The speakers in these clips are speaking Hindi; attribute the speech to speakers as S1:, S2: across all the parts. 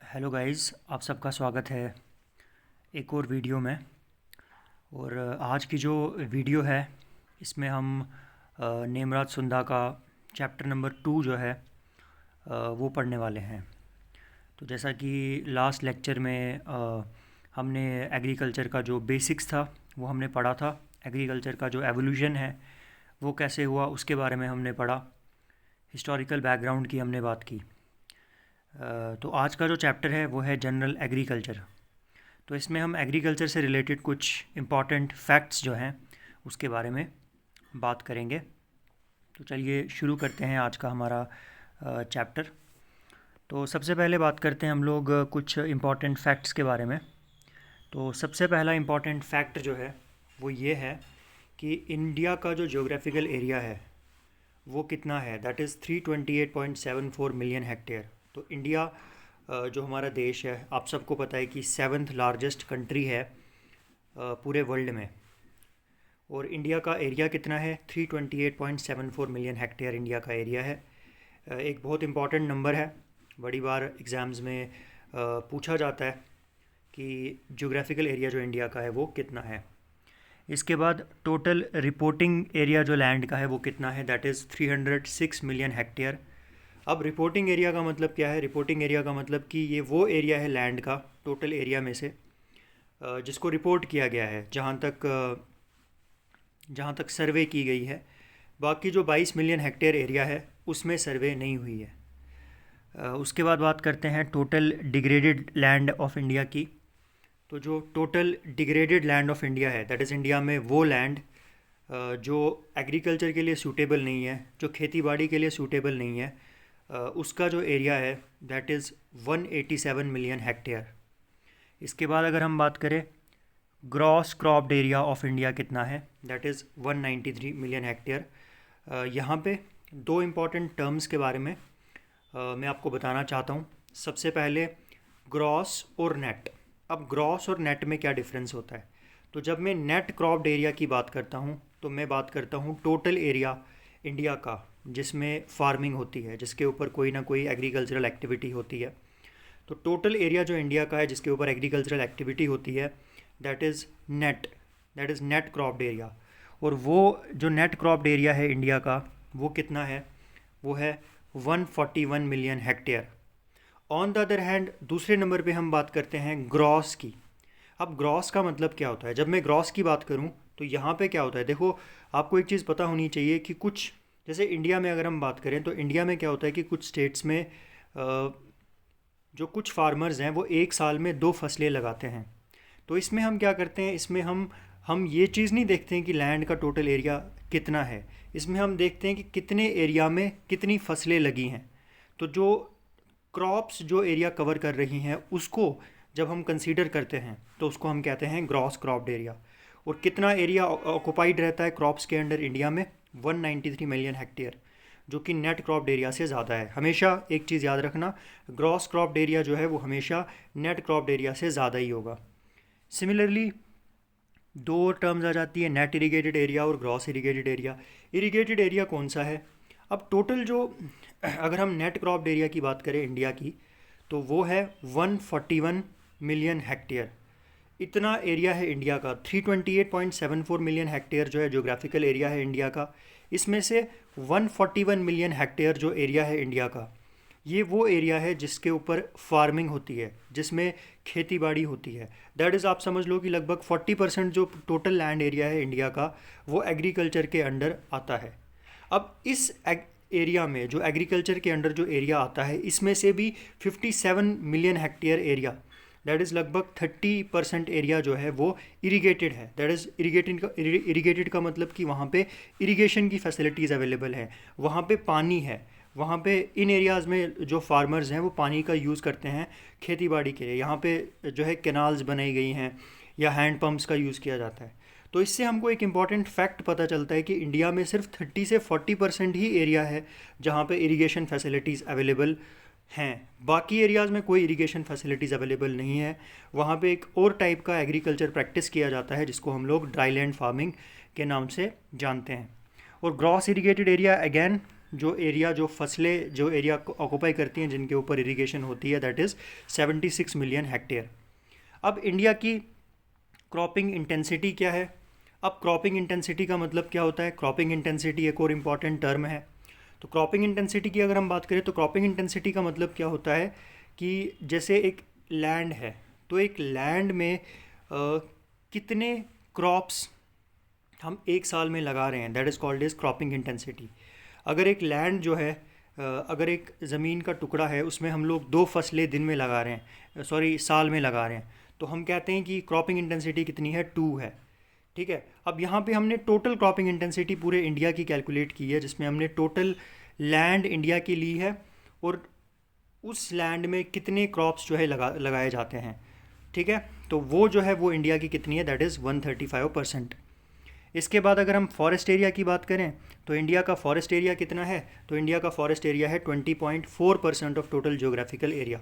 S1: हेलो गाइस, आप सबका स्वागत है एक और वीडियो में। और आज की जो वीडियो है इसमें हम नेमराज सुंदा का चैप्टर नंबर 2 जो है वो पढ़ने वाले हैं। तो जैसा कि लास्ट लेक्चर में हमने एग्रीकल्चर का जो बेसिक्स था वो हमने पढ़ा था। एग्रीकल्चर का जो एवोल्यूशन है वो कैसे हुआ उसके बारे में हमने पढ़ा। हिस्टोरिकल बैकग्राउंड की हमने बात की। तो आज का जो चैप्टर है वो है जनरल एग्रीकल्चर। तो इसमें हम एग्रीकल्चर से रिलेटेड कुछ इम्पॉर्टेंट फैक्ट्स जो हैं उसके बारे में बात करेंगे। तो चलिए शुरू करते हैं आज का हमारा चैप्टर। तो सबसे पहले बात करते हैं हम लोग कुछ इम्पॉर्टेंट फैक्ट्स के बारे में। तो सबसे पहला इम्पॉर्टेंट फैक्ट जो है वो ये है कि इंडिया का जो ज्योग्राफिकल एरिया है वो कितना है, दैट इज़ 328.74 मिलियन हेक्टेयर। तो इंडिया जो हमारा देश है, आप सबको पता है कि 7th लार्जेस्ट कंट्री है पूरे वर्ल्ड में। और इंडिया का एरिया कितना है, 328.74 मिलियन हेक्टेयर इंडिया का एरिया है। एक बहुत इम्पॉर्टेंट नंबर है, बड़ी बार एग्ज़ाम्स में पूछा जाता है कि ज्योग्राफिकल एरिया जो इंडिया का है वो कितना है। इसके बाद टोटल रिपोर्टिंग एरिया जो लैंड का है वो कितना है, दैट इज़ 306 मिलियन हेक्टेयर। अब रिपोर्टिंग एरिया का मतलब क्या है? रिपोर्टिंग एरिया का मतलब कि ये वो एरिया है लैंड का टोटल एरिया में से जिसको रिपोर्ट किया गया है, जहाँ तक सर्वे की गई है। बाकी जो 22 मिलियन हेक्टेयर एरिया है उसमें सर्वे नहीं हुई है। उसके बाद बात करते हैं total degraded land of India की। तो जो total degraded land of India है, दैट इज़ इंडिया में वो लैंड जो एग्रीकल्चर के लिए सूटेबल नहीं है, जो खेती बाड़ी के लिए सूटेबल नहीं है, उसका जो एरिया है दैट इज़ 187 मिलियन हेक्टेयर। इसके बाद अगर हम बात करें gross cropped area of India कितना है, दैट इज़ 193 मिलियन हेक्टेयर। यहाँ पे दो इम्पॉर्टेंट टर्म्स के बारे में मैं आपको बताना चाहता हूँ। सबसे पहले ग्रॉस और नेट। अब ग्रॉस और नेट में क्या डिफरेंस होता है? तो जब मैं नेट क्रॉप्ड एरिया की बात करता हूँ तो मैं बात करता हूँ टोटल एरिया इंडिया का जिसमें फार्मिंग होती है, जिसके ऊपर कोई ना कोई एग्रीकल्चरल एक्टिविटी होती है। तो टोटल एरिया जो इंडिया का है जिसके ऊपर एग्रीकल्चरल एक्टिविटी होती है that is net cropped area. और वो जो नेट क्रॉप्ड एरिया है इंडिया का वो कितना है, वो है 141 million hectare. On the other hand दूसरे नंबर पे हम बात करते हैं ग्रॉस की। अब ग्रॉस का मतलब क्या होता है? जब मैं ग्रॉस की बात करूं तो यहाँ पे क्या होता है, देखो आपको एक चीज़ पता होनी चाहिए कि कुछ, जैसे इंडिया में अगर हम बात करें तो इंडिया में क्या होता है कि कुछ स्टेट्स में जो कुछ फार्मर्स हैं वो एक साल में 2 फसलें लगाते हैं। तो इसमें हम क्या करते हैं, इसमें हम ये चीज़ नहीं देखते हैं कि लैंड का टोटल एरिया कितना है, इसमें हम देखते हैं कि कितने एरिया में कितनी फसलें लगी हैं। तो जो क्रॉप्स जो एरिया कवर कर रही हैं उसको जब हम कंसीडर करते हैं तो उसको हम कहते हैं ग्रॉस क्रॉप्ड एरिया। और कितना एरिया ऑक्युपाइड रहता है क्रॉप्स के अंडर इंडिया में? 193 मिलियन हेक्टेयर, जो कि नेट क्रॉप्ड एरिया से ज़्यादा है। हमेशा एक चीज़ याद रखना, ग्रॉस क्रॉप्ड एरिया जो है वो हमेशा नेट क्रॉप्ड एरिया से ज़्यादा ही होगा। सिमिलरली दो टर्म्स आ जाती है, नेट इरीगेटेड एरिया और gross irrigated area. Irrigated area कौन सा है? अब टोटल जो अगर हम नेट क्रॉप्ड एरिया की बात करें इंडिया की तो वो है 141 मिलियन हेक्टेयर। इतना एरिया है इंडिया का। 328.74 मिलियन हेक्टेयर जो है ज्योग्राफिकल एरिया है इंडिया का। इसमें से 141 मिलियन हेक्टेयर जो एरिया है इंडिया का, ये वो एरिया है जिसके ऊपर फार्मिंग होती है, जिसमें खेती बाड़ी होती है। दैट इज़ आप समझ लो कि लगभग 40% जो टोटल लैंड एरिया है इंडिया का वो एग्रीकल्चर के अंडर आता है। अब इस एरिया में जो एग्रीकल्चर के अंडर जो एरिया आता है इसमें से भी 57 million hectare area, that is लगभग 30% एरिया जो है वो इरीगेटेड है। दैट इज़ इरीगेटेड का मतलब कि वहाँ पे इरीगेशन की फैसिलिटीज़ अवेलेबल हैं, वहाँ पे पानी है, वहाँ पे इन एरियाज़ में जो फार्मर्स हैं वो पानी का यूज़ करते हैं खेती बाड़ी के लिए। यहाँ पे जो है कैनाल्स बनाई गई हैं या हैंड पंप्स का यूज़ किया जाता है। तो इससे हमको एक इम्पॉर्टेंट फैक्ट पता चलता है कि इंडिया में सिर्फ 30 से 40% ही एरिया है जहाँ पे इरिगेशन फैसिलिटीज़ अवेलेबल हैं। बाकी एरियाज़ में कोई इरिगेशन फैसिलिटीज़ अवेलेबल नहीं है। वहाँ पे एक और टाइप का एग्रीकल्चर प्रैक्टिस किया जाता है जिसको हम लोग ड्राई लैंड फार्मिंग के नाम से जानते हैं। और ग्रॉस इरिगेटेड एरिया अगेन जो फसलें जो एरिया ऑक्यूपाई करती हैं जिनके ऊपर इरिगेशन होती है, दैट इज़ 76 मिलियन हेक्टेयर। अब इंडिया की क्रॉपिंग इंटेंसिटी क्या है? अब क्रॉपिंग इंटेंसिटी का मतलब क्या होता है? क्रॉपिंग इंटेंसिटी एक और इम्पॉर्टेंट टर्म है। तो क्रॉपिंग इंटेंसिटी की अगर हम बात करें तो क्रॉपिंग इंटेंसिटी का मतलब क्या होता है कि जैसे एक लैंड है, तो एक लैंड में कितने क्रॉप्स हम एक साल में लगा रहे हैं, that is called as cropping intensity. अगर एक लैंड जो है अगर एक ज़मीन का टुकड़ा है उसमें हम लोग 2 फसलें दिन में लगा रहे हैं, साल में लगा रहे हैं, तो हम कहते हैं कि क्रॉपिंग इंटेंसिटी कितनी है? 2 है। ठीक है। अब यहाँ पे हमने टोटल क्रॉपिंग इंटेंसिटी पूरे इंडिया की कैलकुलेट की है, जिसमें हमने टोटल लैंड इंडिया की ली है और उस लैंड में कितने क्रॉप्स जो है लगाए जाते हैं। ठीक है। तो वो जो है वो इंडिया की कितनी है? That is 135%। इसके बाद अगर हम फॉरेस्ट एरिया की बात करें तो इंडिया का फॉरेस्ट एरिया कितना है? तो इंडिया का फॉरेस्ट एरिया है 20.4% ऑफ टोटल जियोग्राफिकल एरिया।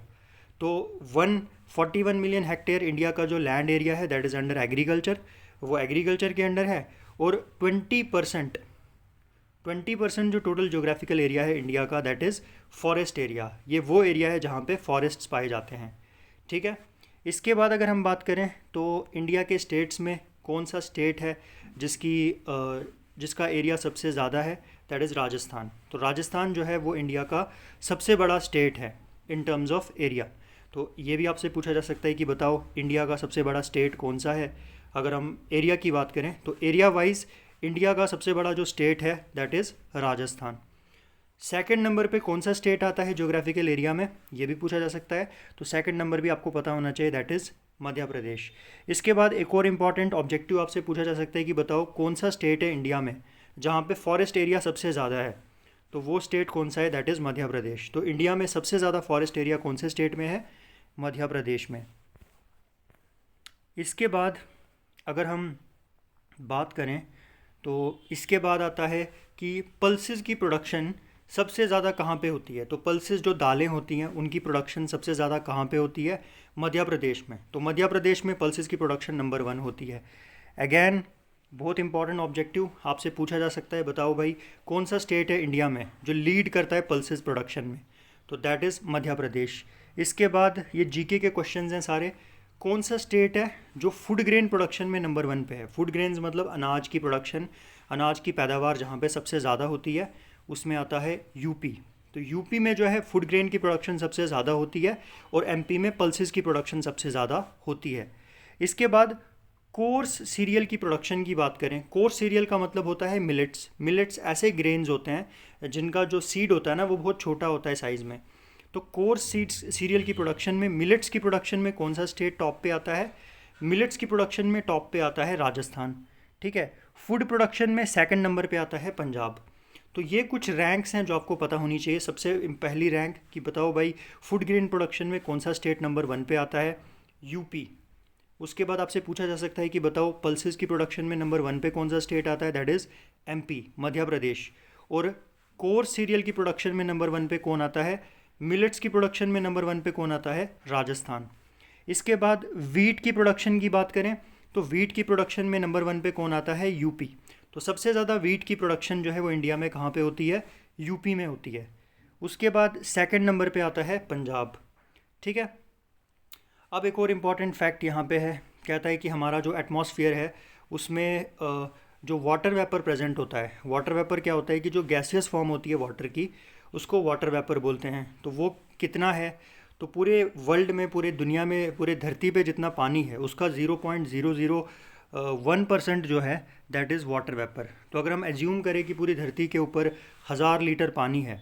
S1: तो 141 मिलियन हेक्टेयर इंडिया का जो लैंड एरिया है दैट इज़ अंडर एग्रीकल्चर, वो एग्रीकल्चर के अंडर है। और 20% जो टोटल ज्योग्राफिकल एरिया है इंडिया का दैट इज़ फॉरेस्ट एरिया। ये वो एरिया है जहाँ पे फॉरेस्ट्स पाए जाते हैं। ठीक है। इसके बाद अगर हम बात करें तो इंडिया के स्टेट्स में कौन सा स्टेट है जिसका एरिया सबसे ज़्यादा है? That is Rajasthan. तो राजस्थान जो है वो इंडिया का सबसे बड़ा स्टेट है इन टर्म्स ऑफ एरिया। तो ये भी आपसे पूछा जा सकता है कि बताओ इंडिया का सबसे बड़ा स्टेट कौन सा है? अगर हम एरिया की बात करें तो एरिया वाइज इंडिया का सबसे बड़ा जो स्टेट है that is Rajasthan. Second number पे कौन सा स्टेट आता है ज्योग्राफिकल एरिया में? ये भी पूछा जा सकता है। तो सेकंड नंबर भी आपको पता होना चाहिए, दैट इज़ मध्य प्रदेश। इसके बाद एक और इम्पॉर्टेंट ऑब्जेक्टिव आपसे पूछा जा सकता है कि बताओ कौन सा स्टेट है इंडिया में जहाँ पे फॉरेस्ट एरिया सबसे ज़्यादा है? तो वो स्टेट कौन सा है? That is Madhya Pradesh. तो इंडिया में सबसे ज़्यादा फॉरेस्ट एरिया कौन से स्टेट में है? मध्य प्रदेश में। इसके बाद अगर हम बात करें तो इसके बाद आता है कि पल्सेस की प्रोडक्शन सबसे ज़्यादा कहाँ पे होती है? तो पल्सेस जो दालें होती हैं उनकी प्रोडक्शन सबसे ज़्यादा कहाँ पे होती है? मध्य प्रदेश में। तो मध्य प्रदेश में पल्सेस की प्रोडक्शन नंबर 1 होती है। अगेन बहुत इंपॉर्टेंट ऑब्जेक्टिव आपसे पूछा जा सकता है, बताओ भाई कौन सा स्टेट है इंडिया में जो लीड करता है पल्सेस प्रोडक्शन में? तो दैट इज़ मध्य प्रदेश। इसके बाद ये जीके के क्वेश्चंस हैं सारे। कौन सा स्टेट है जो फूड ग्रेन प्रोडक्शन में नंबर 1 पे है? फूड ग्रेन्स मतलब अनाज की प्रोडक्शन, अनाज की पैदावार जहाँ पे सबसे ज़्यादा होती है उसमें आता है यूपी। तो यूपी में जो है फूड ग्रेन की प्रोडक्शन सबसे ज़्यादा होती है और एमपी में पल्सेस की प्रोडक्शन सबसे ज़्यादा होती है। इसके बाद कोर्स सीरियल की प्रोडक्शन की बात करें, कोर्स सीरियल का मतलब होता है मिलेट्स। मिलेट्स ऐसे ग्रेन्स होते हैं जिनका जो सीड होता है ना वो बहुत छोटा होता है साइज़ में। तो कोर्स सीड्स सीरियल की प्रोडक्शन में, मिलेट्स की प्रोडक्शन में कौन सा स्टेट टॉप पे आता है? मिलेट्स की प्रोडक्शन में टॉप पे आता है राजस्थान। ठीक है। फूड प्रोडक्शन में सेकंड नंबर पे आता है पंजाब। तो ये कुछ रैंक्स हैं जो आपको पता होनी चाहिए। सबसे पहली रैंक कि बताओ भाई फूड ग्रेन प्रोडक्शन में कौन सा स्टेट नंबर 1 पे आता है? यूपी। उसके बाद आपसे पूछा जा सकता है कि बताओ पल्सेस की प्रोडक्शन में नंबर 1 पे कौन सा स्टेट आता है? That is MP, Madhya Pradesh. और कोर्स सीरियल की प्रोडक्शन में नंबर 1 पे कौन आता है? मिलेट्स की प्रोडक्शन में नंबर 1 पे कौन आता है? राजस्थान। इसके बाद वीट की प्रोडक्शन की बात करें तो वीट की प्रोडक्शन में नंबर 1 पे कौन आता है? यूपी। तो सबसे ज़्यादा वीट की प्रोडक्शन जो है वो इंडिया में कहाँ पे होती है? यूपी में होती है। उसके बाद सेकंड नंबर पे आता है पंजाब। ठीक है। अब एक और इम्पॉर्टेंट फैक्ट यहाँ पे है, कहता है कि हमारा जो एटमॉस्फेयर है उसमें जो वाटर वेपर प्रेजेंट होता है। वाटर वेपर क्या होता है कि जो गैसियस फॉर्म होती है वाटर की उसको वाटर वेपर बोलते हैं। तो वो कितना है? तो पूरे वर्ल्ड में, पूरे दुनिया में, पूरे धरती पे जितना पानी है उसका 0.001% जो है दैट इज़ वाटर वेपर। तो अगर हम एज्यूम करें कि पूरी धरती के ऊपर 1000 लीटर पानी है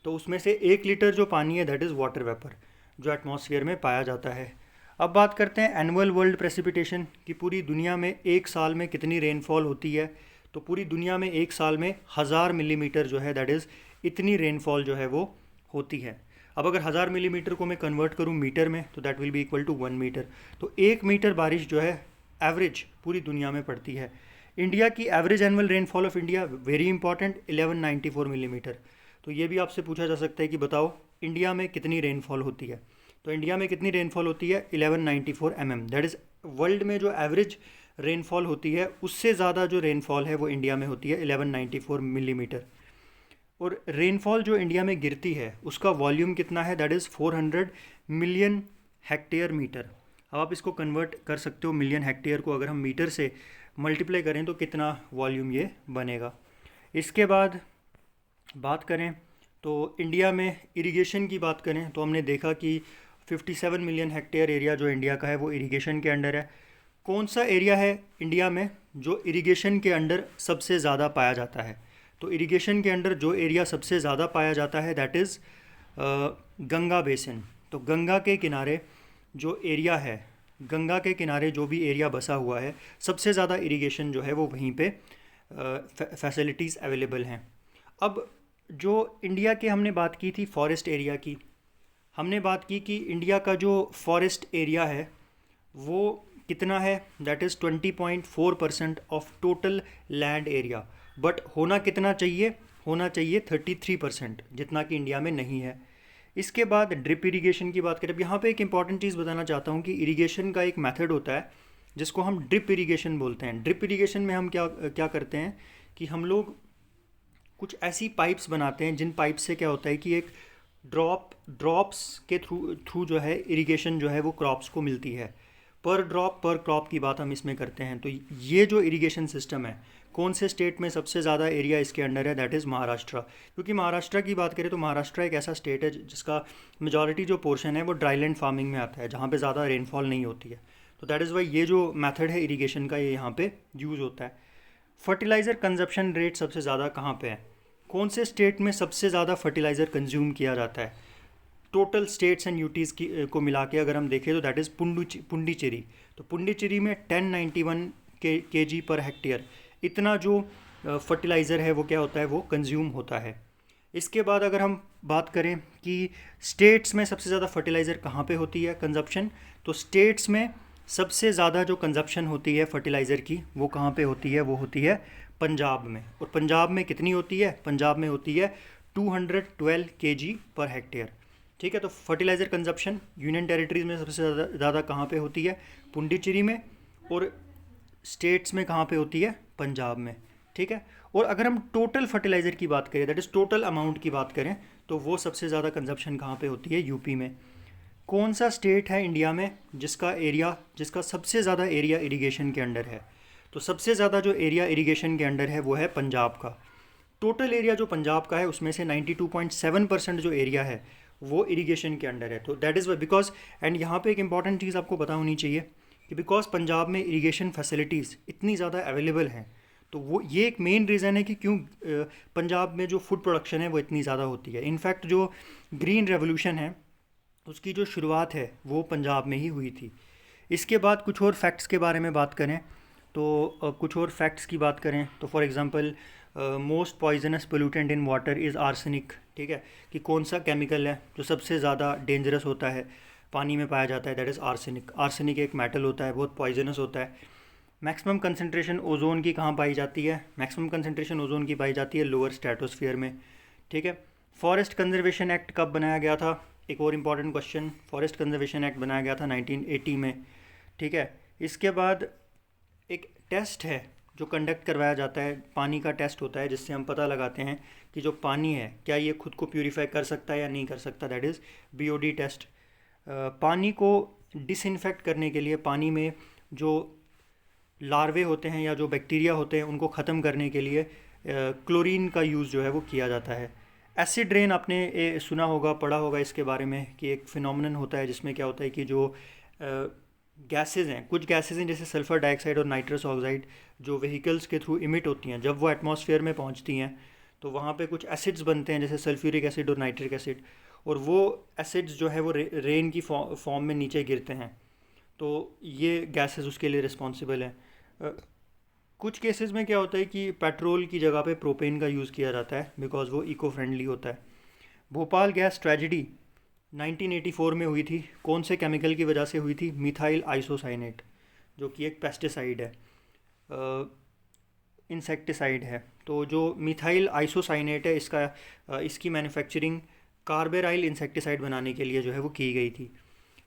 S1: तो उसमें से 1 लीटर जो पानी है दैट इज़ वाटर वेपर जो एटमॉस्फेयर में पाया जाता है। अब बात करते हैं एनुअल वर्ल्ड प्रेसिपिटेशन कि पूरी दुनिया में एक साल में कितनी रेनफॉल होती है। तो पूरी दुनिया में एक साल में 1000 मिलीमीटर जो है दैट इज़ इतनी रेनफॉल जो है वो होती है। अब अगर 1000 मिलीमीटर को मैं कन्वर्ट करूँ मीटर में तो that will be equal to 1 metre. तो 1 मीटर बारिश जो है एवरेज पूरी दुनिया में पड़ती है। इंडिया की average annual rainfall of India very important 1194 millimetre. तो ये भी आपसे पूछा जा सकता है कि बताओ इंडिया में कितनी रेनफॉल होती है। तो इंडिया में कितनी रेनफॉल होती है? 1194 mm। दैट इज़ वर्ल्ड में जो एवरेज रेनफॉल होती है उससे ज़्यादा जो रेनफॉल है वो इंडिया में होती है 1194 मिलीमीटर। और रेनफॉल जो इंडिया में गिरती है उसका वॉल्यूम कितना है, that is 400 million hectare metre. अब आप इसको कन्वर्ट कर सकते हो मिलियन हेक्टेयर को, अगर हम मीटर से मल्टीप्लाई करें तो कितना वॉल्यूम ये बनेगा। इसके बाद बात करें तो इंडिया में इरिगेशन की बात करें तो हमने देखा कि 57 मिलियन हेक्टेयर एरिया जो इंडिया का है वो इरिगेशन के अंडर है। कौन सा एरिया है इंडिया में जो इरिगेशन के अंडर सबसे ज़्यादा पाया जाता है, तो इरिगेशन के अंडर जो एरिया सबसे ज़्यादा पाया जाता है दैट इज़ गंगा बेसिन। तो गंगा के किनारे जो एरिया है, गंगा के किनारे जो भी एरिया बसा हुआ है, सबसे ज़्यादा इरिगेशन जो है वो वहीं पे फैसिलिटीज़ अवेलेबल हैं। अब जो इंडिया के हमने बात की थी फॉरेस्ट एरिया की, हमने बात की कि इंडिया का जो फॉरेस्ट एरिया है वो कितना है, that is 20.4% of total land area. But होना कितना चाहिए, होना चाहिए 33%, जितना कि इंडिया में नहीं है। इसके बाद ड्रिप इरिगेशन की बात करें, अब यहाँ पे एक इंपॉर्टेंट चीज़ बताना चाहता हूँ कि इरिगेशन का एक मेथड होता है जिसको हम ड्रिप इरिगेशन बोलते हैं। ड्रिप इरिगेशन में हम क्या क्या करते हैं कि हम लोग कुछ ऐसी पाइप्स बनाते हैं जिन पाइप से क्या होता है कि एक ड्रॉप्स के थ्रू जो है इरिगेशन जो है वो क्रॉप्स को मिलती है। पर ड्रॉप पर क्रॉप की बात हम इसमें करते हैं। तो ये जो इरिगेशन सिस्टम है, कौन से स्टेट में सबसे ज़्यादा एरिया इसके अंडर है, दैट इज़ महाराष्ट्र। क्योंकि महाराष्ट्र की बात करें तो महाराष्ट्र एक ऐसा स्टेट है जिसका मेजॉरिटी जो पोर्शन है वो ड्राईलैंड फार्मिंग में आता है, जहाँ पे ज़्यादा रेनफॉल नहीं होती है। तो दैट इज़ वाई ये जो मेथड है इरिगेशन का ये यहाँ पे यूज़ होता है। फर्टिलाइज़र कंजप्शन रेट सबसे ज़्यादा कहाँ पे है, कौन से स्टेट में सबसे ज़्यादा फर्टिलाइज़र कंज्यूम किया जाता है, टोटल स्टेट्स एंड यूटीज़ की को मिला के अगर हम देखें तो दैट इज़ पुंडीचेरी। तो पुंडीचेरी में 1091 kg पर हेक्टेयर इतना जो फर्टिलाइज़र है वो क्या होता है, वो कंज्यूम होता है। इसके बाद अगर हम बात करें कि स्टेट्स में सबसे ज़्यादा फर्टिलाइज़र कहाँ पे होती है कंजप्शन, तो स्टेट्स में सबसे ज़्यादा जो कंजप्शन होती है फर्टिलाइज़र की वो कहाँ पे होती है, वो होती है पंजाब में। और पंजाब में कितनी होती है, पंजाब में होती है 212 kg पर हेक्टेयर। ठीक है, तो फर्टिलाइज़र कंजप्शन यूनियन टेरिटरीज़ में सबसे ज़्यादा कहाँ पे होती है, पुंडीचेरी में, और स्टेट्स में कहाँ पे होती है, पंजाब में। ठीक है, और अगर हम टोटल फर्टिलाइज़र की बात करें, दैट इज़ टोटल अमाउंट की बात करें, तो वो सबसे ज़्यादा कंजप्शन कहाँ पे होती है, यूपी में। कौन सा स्टेट है इंडिया में जिसका सबसे ज़्यादा एरिया इरिगेशन के अंडर है, तो सबसे ज़्यादा जो एरिया इरिगेशन के अंडर है वो है पंजाब का। टोटल एरिया जो पंजाब का है उसमें से 92.7% जो एरिया है वो इरिगेशन के अंडर है। तो दैट इज़ बिकॉज, एंड यहाँ पे एक इंपॉर्टेंट चीज़ आपको पता होनी चाहिए कि बिकॉज पंजाब में इरिगेशन फैसिलिटीज़ इतनी ज़्यादा अवेलेबल हैं, तो वो ये एक मेन रीज़न है कि क्यों पंजाब में जो फूड प्रोडक्शन है वो इतनी ज़्यादा होती है। इनफैक्ट जो ग्रीन रेवोल्यूशन है उसकी जो शुरुआत है वो पंजाब में ही हुई थी। इसके बाद कुछ और फैक्ट्स के बारे में बात करें तो कुछ और फैक्ट्स की बात करें तो for example most poisonous pollutant in water is arsenic. ठीक है, कि कौन सा केमिकल है जो सबसे ज़्यादा डेंजरस होता है, पानी में पाया जाता है, दैट इज़ आर्सेनिक। आर्सेनिक एक मेटल होता है, बहुत पॉइजनस होता है। मैक्सिमम कंसनट्रेशन ओजोन की कहाँ पाई जाती है, मैक्सिमम कंसनट्रेशन ओजोन की पाई जाती है लोअर स्ट्रेटोस्फीयर में। ठीक है, फॉरेस्ट कंजर्वेशन एक्ट कब बनाया गया था, एक और important question, forest conservation act बनाया गया था 1980 में। ठीक है, इसके बाद एक टेस्ट है जो कंडक्ट करवाया जाता है, पानी का टेस्ट होता है जिससे हम पता लगाते हैं कि जो पानी है क्या ये खुद को प्यूरीफाई कर सकता है या नहीं कर सकता, दैट इज़ BOD टेस्ट। पानी को डिसइंफेक्ट करने के लिए, पानी में जो लार्वे होते हैं या जो बैक्टीरिया होते हैं उनको ख़त्म करने के लिए क्लोरीन का यूज़ जो है वो किया जाता है। एसिड रेन आपने सुना होगा, पढ़ा होगा इसके बारे में कि एक फिनोमेनन होता है जिसमें क्या होता है कि जो गैसेज हैं, कुछ गैसेज हैं जैसे सल्फ़र डाइऑक्साइड और नाइट्रस ऑक्साइड जो व्हीकल्स के थ्रू इमिट होती हैं, जब वो एटमॉस्फेयर में पहुंचती हैं तो वहाँ पे कुछ एसिड्स बनते हैं जैसे सल्फ्यूरिक एसिड और नाइट्रिक एसिड, और वो एसिड्स जो है वो रेन की फॉर्म में नीचे गिरते हैं। तो ये गैसेज उसके लिए रिस्पॉन्सिबल हैं। कुछ केसेस में क्या होता है कि पेट्रोल की जगह पे प्रोपेन का यूज़ किया जाता है बिकॉज वो इको फ्रेंडली होता है। भोपाल गैस ट्रेजिडी 1984 में हुई थी, कौन से केमिकल की वजह से हुई थी, मिथाइल आइसोसाइनेट, जो कि एक पेस्टिसाइड है, इंसेक्टिसाइड है। तो जो मिथाइल आइसोसाइनेट है इसकी मैन्युफैक्चरिंग कार्बेराइल इंसेक्टिसाइड बनाने के लिए जो है वो की गई थी।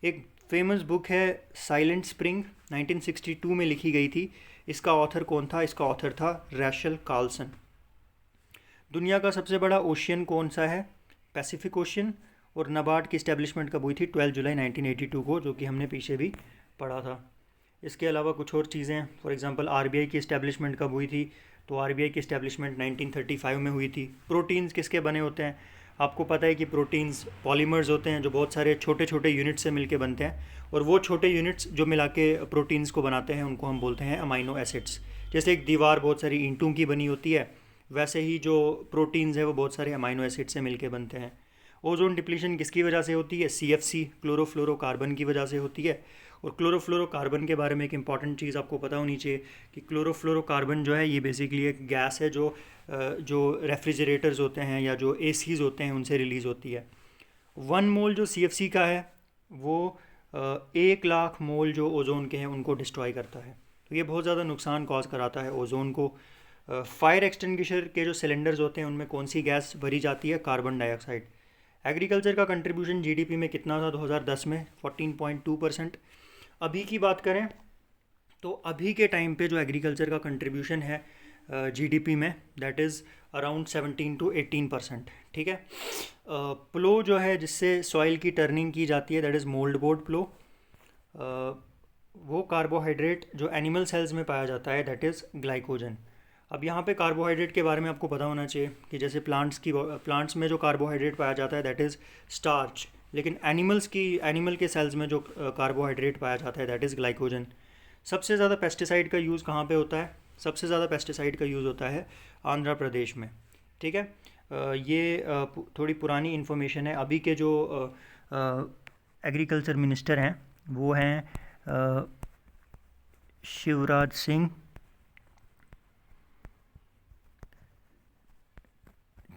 S1: एक फेमस बुक है साइलेंट स्प्रिंग, 1962 में लिखी गई थी। इसका ऑथर कौन था, इसका ऑथर था रैशल कार्लसन। दुनिया का सबसे बड़ा ओशियन कौन सा है? Pacific ocean. और नाबार्ड की इस्टेब्लिशमेंट कब हुई थी? 12 जुलाई 1982 को, जो कि हमने पीछे भी पढ़ा था। इसके अलावा कुछ और चीज़ें, फॉर एग्जांपल आरबीआई की इस्टेब्लिशमेंट कब हुई थी? तो आरबीआई की इस्टेब्लिशमेंट 1935 में हुई थी। प्रोटीन्स किसके बने होते हैं? आपको पता है कि प्रोटीन्स पॉलीमर्स होते हैं जो बहुत सारे छोटे छोटे यूनिट से मिलके बनते हैं, और वो छोटे यूनिट्स जो मिला के प्रोटीन्स को बनाते हैं उनको हम बोलते हैं अमाइनो एसिड्स। जैसे एक दीवार बहुत सारी ईंटों की बनी होती है, वैसे ही जो प्रोटीन्स है वो बहुत सारे अमाइनो एसिड से मिलके बनते हैं। ओजोन डिप्लीशन किसकी वजह से होती है? सीएफसी, क्लोरोफ्लोरोकार्बन की वजह से होती है। और क्लोरोफ्लोरोकार्बन के बारे में एक इंपॉर्टेंट चीज़ आपको पता होनी चाहिए कि क्लोरोफ्लोरोकार्बन जो है ये बेसिकली एक गैस है जो रेफ्रिजरेटर्स होते हैं या जो एसीज होते हैं उनसे रिलीज़ होती है। 1 मोल जो सीएफसी का है वो 1 लाख मोल जो ओजोन के हैं उनको डिस्ट्रॉय करता है। तो ये बहुत ज़्यादा नुकसान कॉज कराता है ओजोन को। फायर एक्सटिंग्विशर के जो सिलेंडर्स होते हैं उनमें कौन सी गैस भरी जाती है? Carbon dioxide. एग्रीकल्चर का कंट्रीब्यूशन जीडीपी में कितना था 2010 में? 14.2%। अभी की बात करें तो अभी के टाइम पे जो एग्रीकल्चर का कंट्रीब्यूशन है जीडीपी में, दैट इज़ अराउंड 17 to 18%। ठीक है। प्लो जो है जिससे सॉइल की टर्निंग की जाती है, दैट इज़ मोल्ड बोर्ड प्लो। वो कार्बोहाइड्रेट जो एनिमल सेल्स में पाया जाता है, दैट इज़ ग्लाइकोजन। अब यहाँ पे कार्बोहाइड्रेट के बारे में आपको पता होना चाहिए कि जैसे प्लांट्स में जो कार्बोहाइड्रेट पाया जाता है दैट इज़ स्टार्च, लेकिन एनिमल के सेल्स में जो कार्बोहाइड्रेट पाया जाता है दैट इज़ ग्लाइकोजन। सबसे ज़्यादा पेस्टिसाइड का यूज़ कहाँ पे होता है? सबसे ज़्यादा पेस्टिसाइड का यूज़ होता है आंध्र प्रदेश में। ठीक है। ये थोड़ी पुरानी इन्फॉर्मेशन है। अभी के जो एग्रीकल्चर मिनिस्टर हैं वो हैं शिवराज सिंह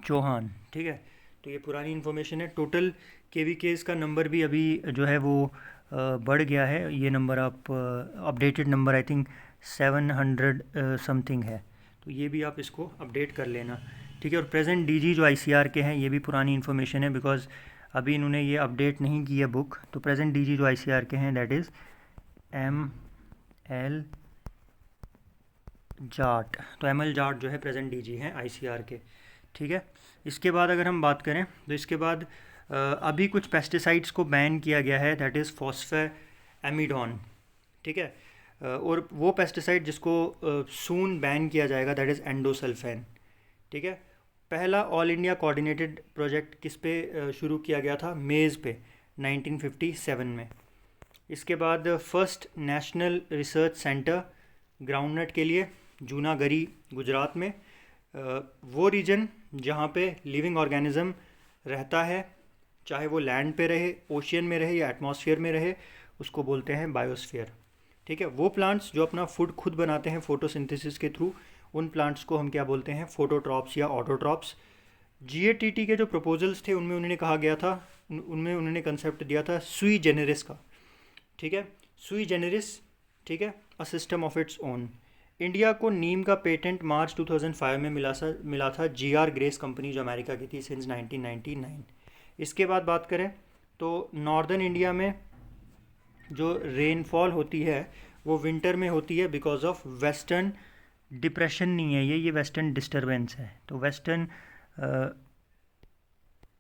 S1: चौहान। ठीक है। तो ये पुरानी इन्फॉर्मेशन है। टोटल केवीकेज़ का नंबर भी अभी जो है वो बढ़ गया है। ये नंबर आप updated number I think 700 something है, तो ये भी आप इसको अपडेट कर लेना। ठीक है। और प्रेजेंट डीजी जो आईसीआर के हैं ये भी पुरानी इन्फॉर्मेशन है, बिकॉज अभी इन्होंने ये अपडेट नहीं की है बुक। तो प्रेजेंट डीजी जो आईसीआर के हैं दैट इज़ ML जाट। तो ML जाट जो है प्रेजेंट डीजी हैं आईसीआर के। ठीक है। इसके बाद अगर हम बात करें तो इसके बाद अभी कुछ पेस्टिसाइड्स को बैन किया गया है, दैट इज़ फॉस्फेएमिडोन। ठीक है। और वो पेस्टिसाइड जिसको सून बैन किया जाएगा दैट इज़ एंडोसल्फान। ठीक है। पहला ऑल इंडिया कोऑर्डिनेटेड प्रोजेक्ट किस पे शुरू किया गया था? मेज़ पे 1957 में। इसके बाद first national research centre groundnut के लिए जूनागढ़ी गुजरात में। वो रीजन जहाँ पे लिविंग ऑर्गेनिज्म रहता है, चाहे वो लैंड पे रहे, ओशियन में रहे या एटमॉस्फेयर में रहे, उसको बोलते हैं बायोस्फीयर। ठीक है। वो प्लांट्स जो अपना फूड खुद बनाते हैं फोटोसिंथेसिस के थ्रू, उन प्लांट्स को हम क्या बोलते हैं? फोटोट्रॉप्स या ऑटोट्रॉप्स। जीएटीटी के जो प्रपोजल्स थे उनमें उन्होंने कहा गया था, उनमें उन्होंने कंसेप्ट दिया था सुई जेनेरिस का। ठीक है। सुई जेनेरिस। ठीक है। A system of its own. India को नीम का पेटेंट मार्च 2005 में मिला था GR ग्रेस कंपनी जो अमेरिका की थी सिंस 1999। इसके बाद बात करें तो नॉर्दर्न इंडिया में जो रेनफॉल होती है वो विंटर में होती है बिकॉज ऑफ वेस्टर्न डिप्रेशन नहीं है ये वेस्टर्न डिस्टर्बेंस है। तो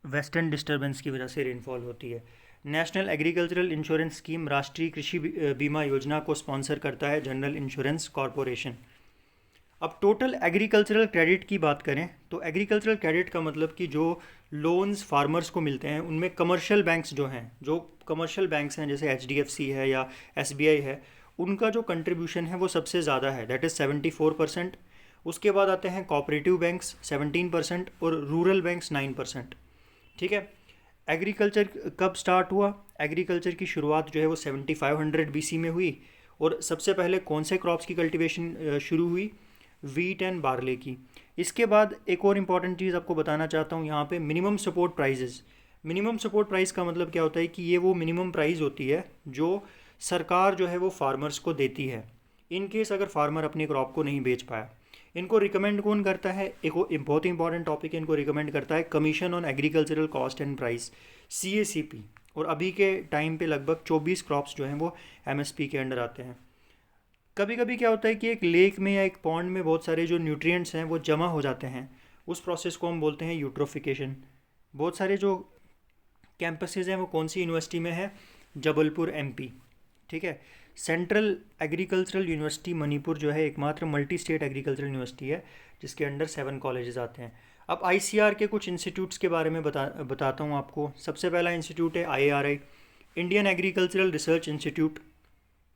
S1: वेस्टर्न डिस्टर्बेंस की वजह से रेनफॉल होती है। नेशनल एग्रीकल्चरल इंश्योरेंस स्कीम, राष्ट्रीय कृषि बीमा योजना को स्पॉन्सर करता है जनरल इंश्योरेंस कॉरपोरेशन। अब टोटल एग्रीकल्चरल क्रेडिट की बात करें तो एग्रीकल्चरल क्रेडिट का मतलब कि जो लोन्स फार्मर्स को मिलते हैं उनमें कमर्शियल बैंक्स जो कमर्शियल बैंक्स हैं जैसे HDFC है या SBI है, उनका जो कंट्रीब्यूशन है वो सबसे ज़्यादा है, दैट इज़ 74%। उसके बाद आते हैं कोऑपरेटिव बैंक्स 17% और रूरल बैंक्स 9%। ठीक है। एग्रीकल्चर कब स्टार्ट हुआ? एग्रीकल्चर की शुरुआत जो है वो 7500 BC में हुई। और सबसे पहले कौन से क्रॉप्स की कल्टीवेशन शुरू हुई? वीट एंड बार्ले की। इसके बाद एक और इम्पॉर्टेंट चीज़ आपको बताना चाहता हूँ यहाँ पे, minimum support prices. Minimum support price का मतलब क्या होता है कि ये वो मिनिमम प्राइस होती है जो सरकार जो है वो फार्मर्स को देती है इन केस अगर फार्मर अपनी क्रॉप को नहीं बेच पाया। इनको रिकमेंड कौन करता है? एक बहुत ही इंपॉर्टेंट टॉपिक है, इनको रिकमेंड करता है commission on agricultural cost and price, CACP। और अभी के टाइम पे लगभग 24 क्रॉप्स जो हैं वो MSP के अंडर आते हैं। कभी कभी क्या होता है कि एक लेक में या एक पॉन्ड में बहुत सारे जो न्यूट्रिएंट्स हैं वो जमा हो जाते हैं, उस प्रोसेस को हम बोलते हैं यूट्रोफिकेशन। बहुत सारे जो कैंपसेस हैं वो कौन सी यूनिवर्सिटी में है? जबलपुर एमपी। ठीक है। सेंट्रल एग्रीकल्चरल यूनिवर्सिटी मणिपुर जो है एकमात्र मल्टी स्टेट एग्रीकल्चरल यूनिवर्सिटी है जिसके अंडर 7 कॉलेजेस आते हैं। अब आईसीआर के कुछ इंस्टीट्यूट्स के बारे में बताता हूँ आपको। सबसे पहला इंस्टीट्यूट है IARI, Indian agricultural research institute,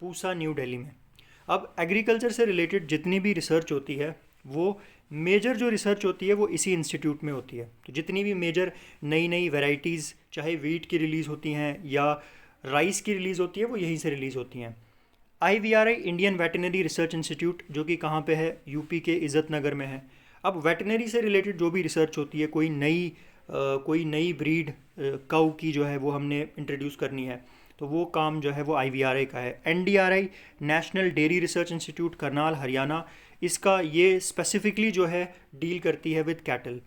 S1: Pusa, New Delhi में। अब एग्रीकल्चर से रिलेटेड जितनी भी रिसर्च होती है वो मेजर जो रिसर्च होती है वो इसी इंस्टीट्यूट में होती है। तो जितनी भी मेजर नई नई वैरायटीज़ चाहे वीट की रिलीज़ होती हैं या राइस की रिलीज़ होती है वो यहीं से रिलीज़ होती हैं। IVRI Indian veterinary research institute जो कि कहाँ पे है? यूपी के इज़्ज़त नगर में है। अब वेटनरी से रिलेटेड जो भी रिसर्च होती है, कोई नई ब्रीड काऊ की जो है वो हमने इंट्रोड्यूस करनी है तो वो काम जो है वो आईवीआरआई का है। NDRI national dairy research institute Karnal Haryana, इसका ये स्पेसिफिकली जो है डील करती है with cattle.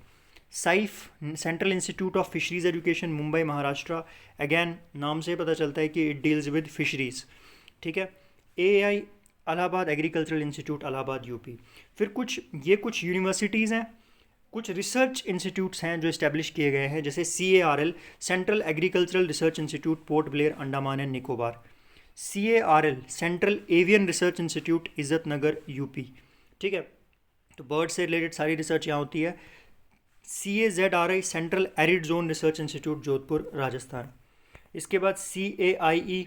S1: साइफ central institute of fisheries education Mumbai Maharashtra, again नाम से पता चलता है कि इट डील्स विद फिशरीज। ठीक है। AI Allahabad agricultural institute Allahabad UP. फिर कुछ यूनिवर्सिटीज़ हैं, कुछ रिसर्च इंस्टीट्यूट्स हैं जो इस्टेब्लिश किए गए हैं, जैसे CARL central agricultural research institute port Blair Andaman and Nicobar, CARL central avian research institute Izzatnagar UP. ठीक है। तो बर्ड से रिलेटेड सारी रिसर्च यहाँ होती है। CAZRI central arid zone research institute Jodhpur Rajasthan. इसके बाद CAIE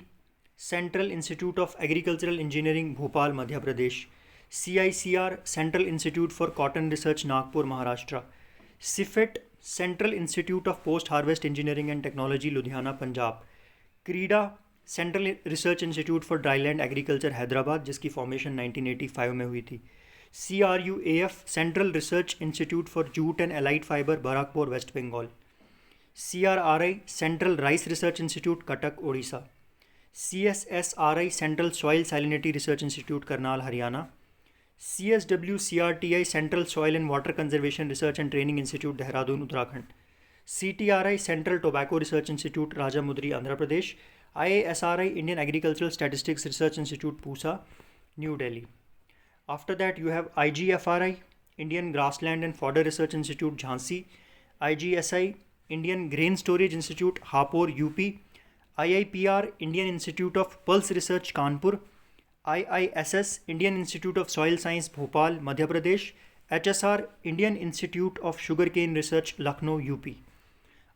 S1: central institute of agricultural engineering Bhopal Madhya Pradesh. CICR central institute for cotton research Nagpur Maharashtra. CIPHET central institute of post harvest engineering and technology Ludhiana Punjab. CRIDA central research institute for dryland agriculture Hyderabad जिसकी फॉर्मेशन 1985 में हुई थी। CRUAF central research institute for jute and allied fibre Barrackpore West Bengal. CRRI central rice research institute Cuttack Odisha. CSSRI central soil salinity research institute Karnal Haryana. CSWCRTI central soil and water conservation research and training institute Dehradun Uttarakhand. CTRI central tobacco research institute Rajahmundry Andhra Pradesh. IASRI Indian agricultural statistics research institute Pusa New Delhi. After that you have IGFRI Indian Grassland and Fodder Research Institute Jhansi, IGSI Indian Grain Storage Institute Hapur UP, IIPR Indian Institute of Pulse Research Kanpur, IISS Indian Institute of Soil Science Bhopal Madhya Pradesh, HSR Indian Institute of Sugarcane Research Lucknow UP,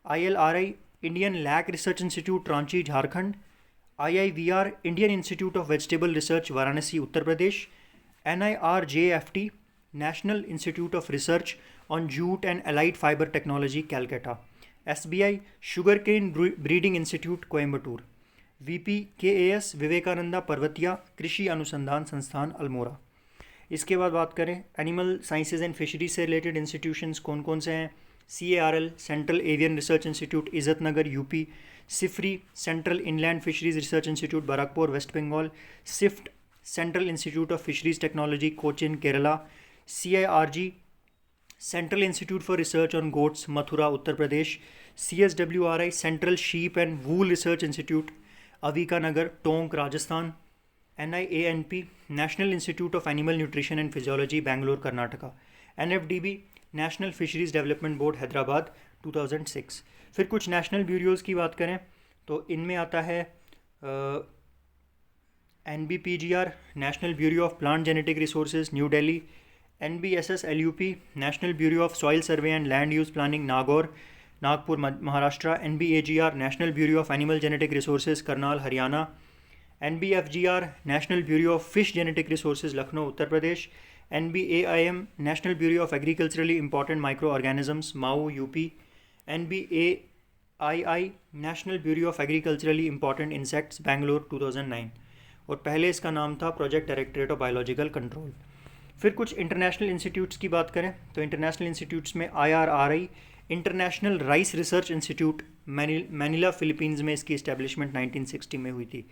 S1: ILRI Indian Lac Research Institute Ranchi Jharkhand, IIVR Indian Institute of Vegetable Research Varanasi Uttar Pradesh, NIRJFT National Institute of Research on Jute and Allied Fiber Technology Calcutta, SBI Sugarcane Breeding Institute Coimbatore, VPKAS Vivekananda Parvatiya Krishi Anusandhan Sansthan Almora. इसके बाद बात करें एनिमल साइंसेज एंड फिशरीज से रिलेटेड इंस्टीट्यूशंस कौन कौन से हैं? CARL central avian research institute Izzatnagar UP, CIFRI central inland fisheries research institute Barrackpore West Bengal, CIFT central institute of fisheries technology Cochin Kerala, CIRG central institute for research on goats Mathura Uttar Pradesh, CSWRI central sheep and wool research institute Avikanagar Tonk Rajasthan, NIANP national institute of animal nutrition and physiology Bangalore Karnataka, NFDB national fisheries development board Hyderabad 2006। फिर कुछ नेशनल ब्यूरोज़ की बात करें तो इनमें आता है NBPGR national bureau of plant genetic resources New Delhi, NBSSLUP national bureau of soil survey and land use planning Nagpur Maharashtra, NBAGR national bureau of animal genetic resources Karnal Haryana, NBFGR national bureau of fish genetic resources Lucknow Uttar Pradesh, NBAIM national bureau of agriculturally important microorganisms Mau UP, NBAII national bureau of agriculturally important insects Bangalore 2009, और पहले इसका नाम था project directorate of biological control. फिर कुछ इंटरनेशनल इंस्टीट्यूट्स की बात करें तो इंटरनेशनल इंस्टीट्यूट्स में IRRI international rice research institute मैनिला Philippines में इसकी इस्टेब्लिशमेंट 1960 में हुई थी।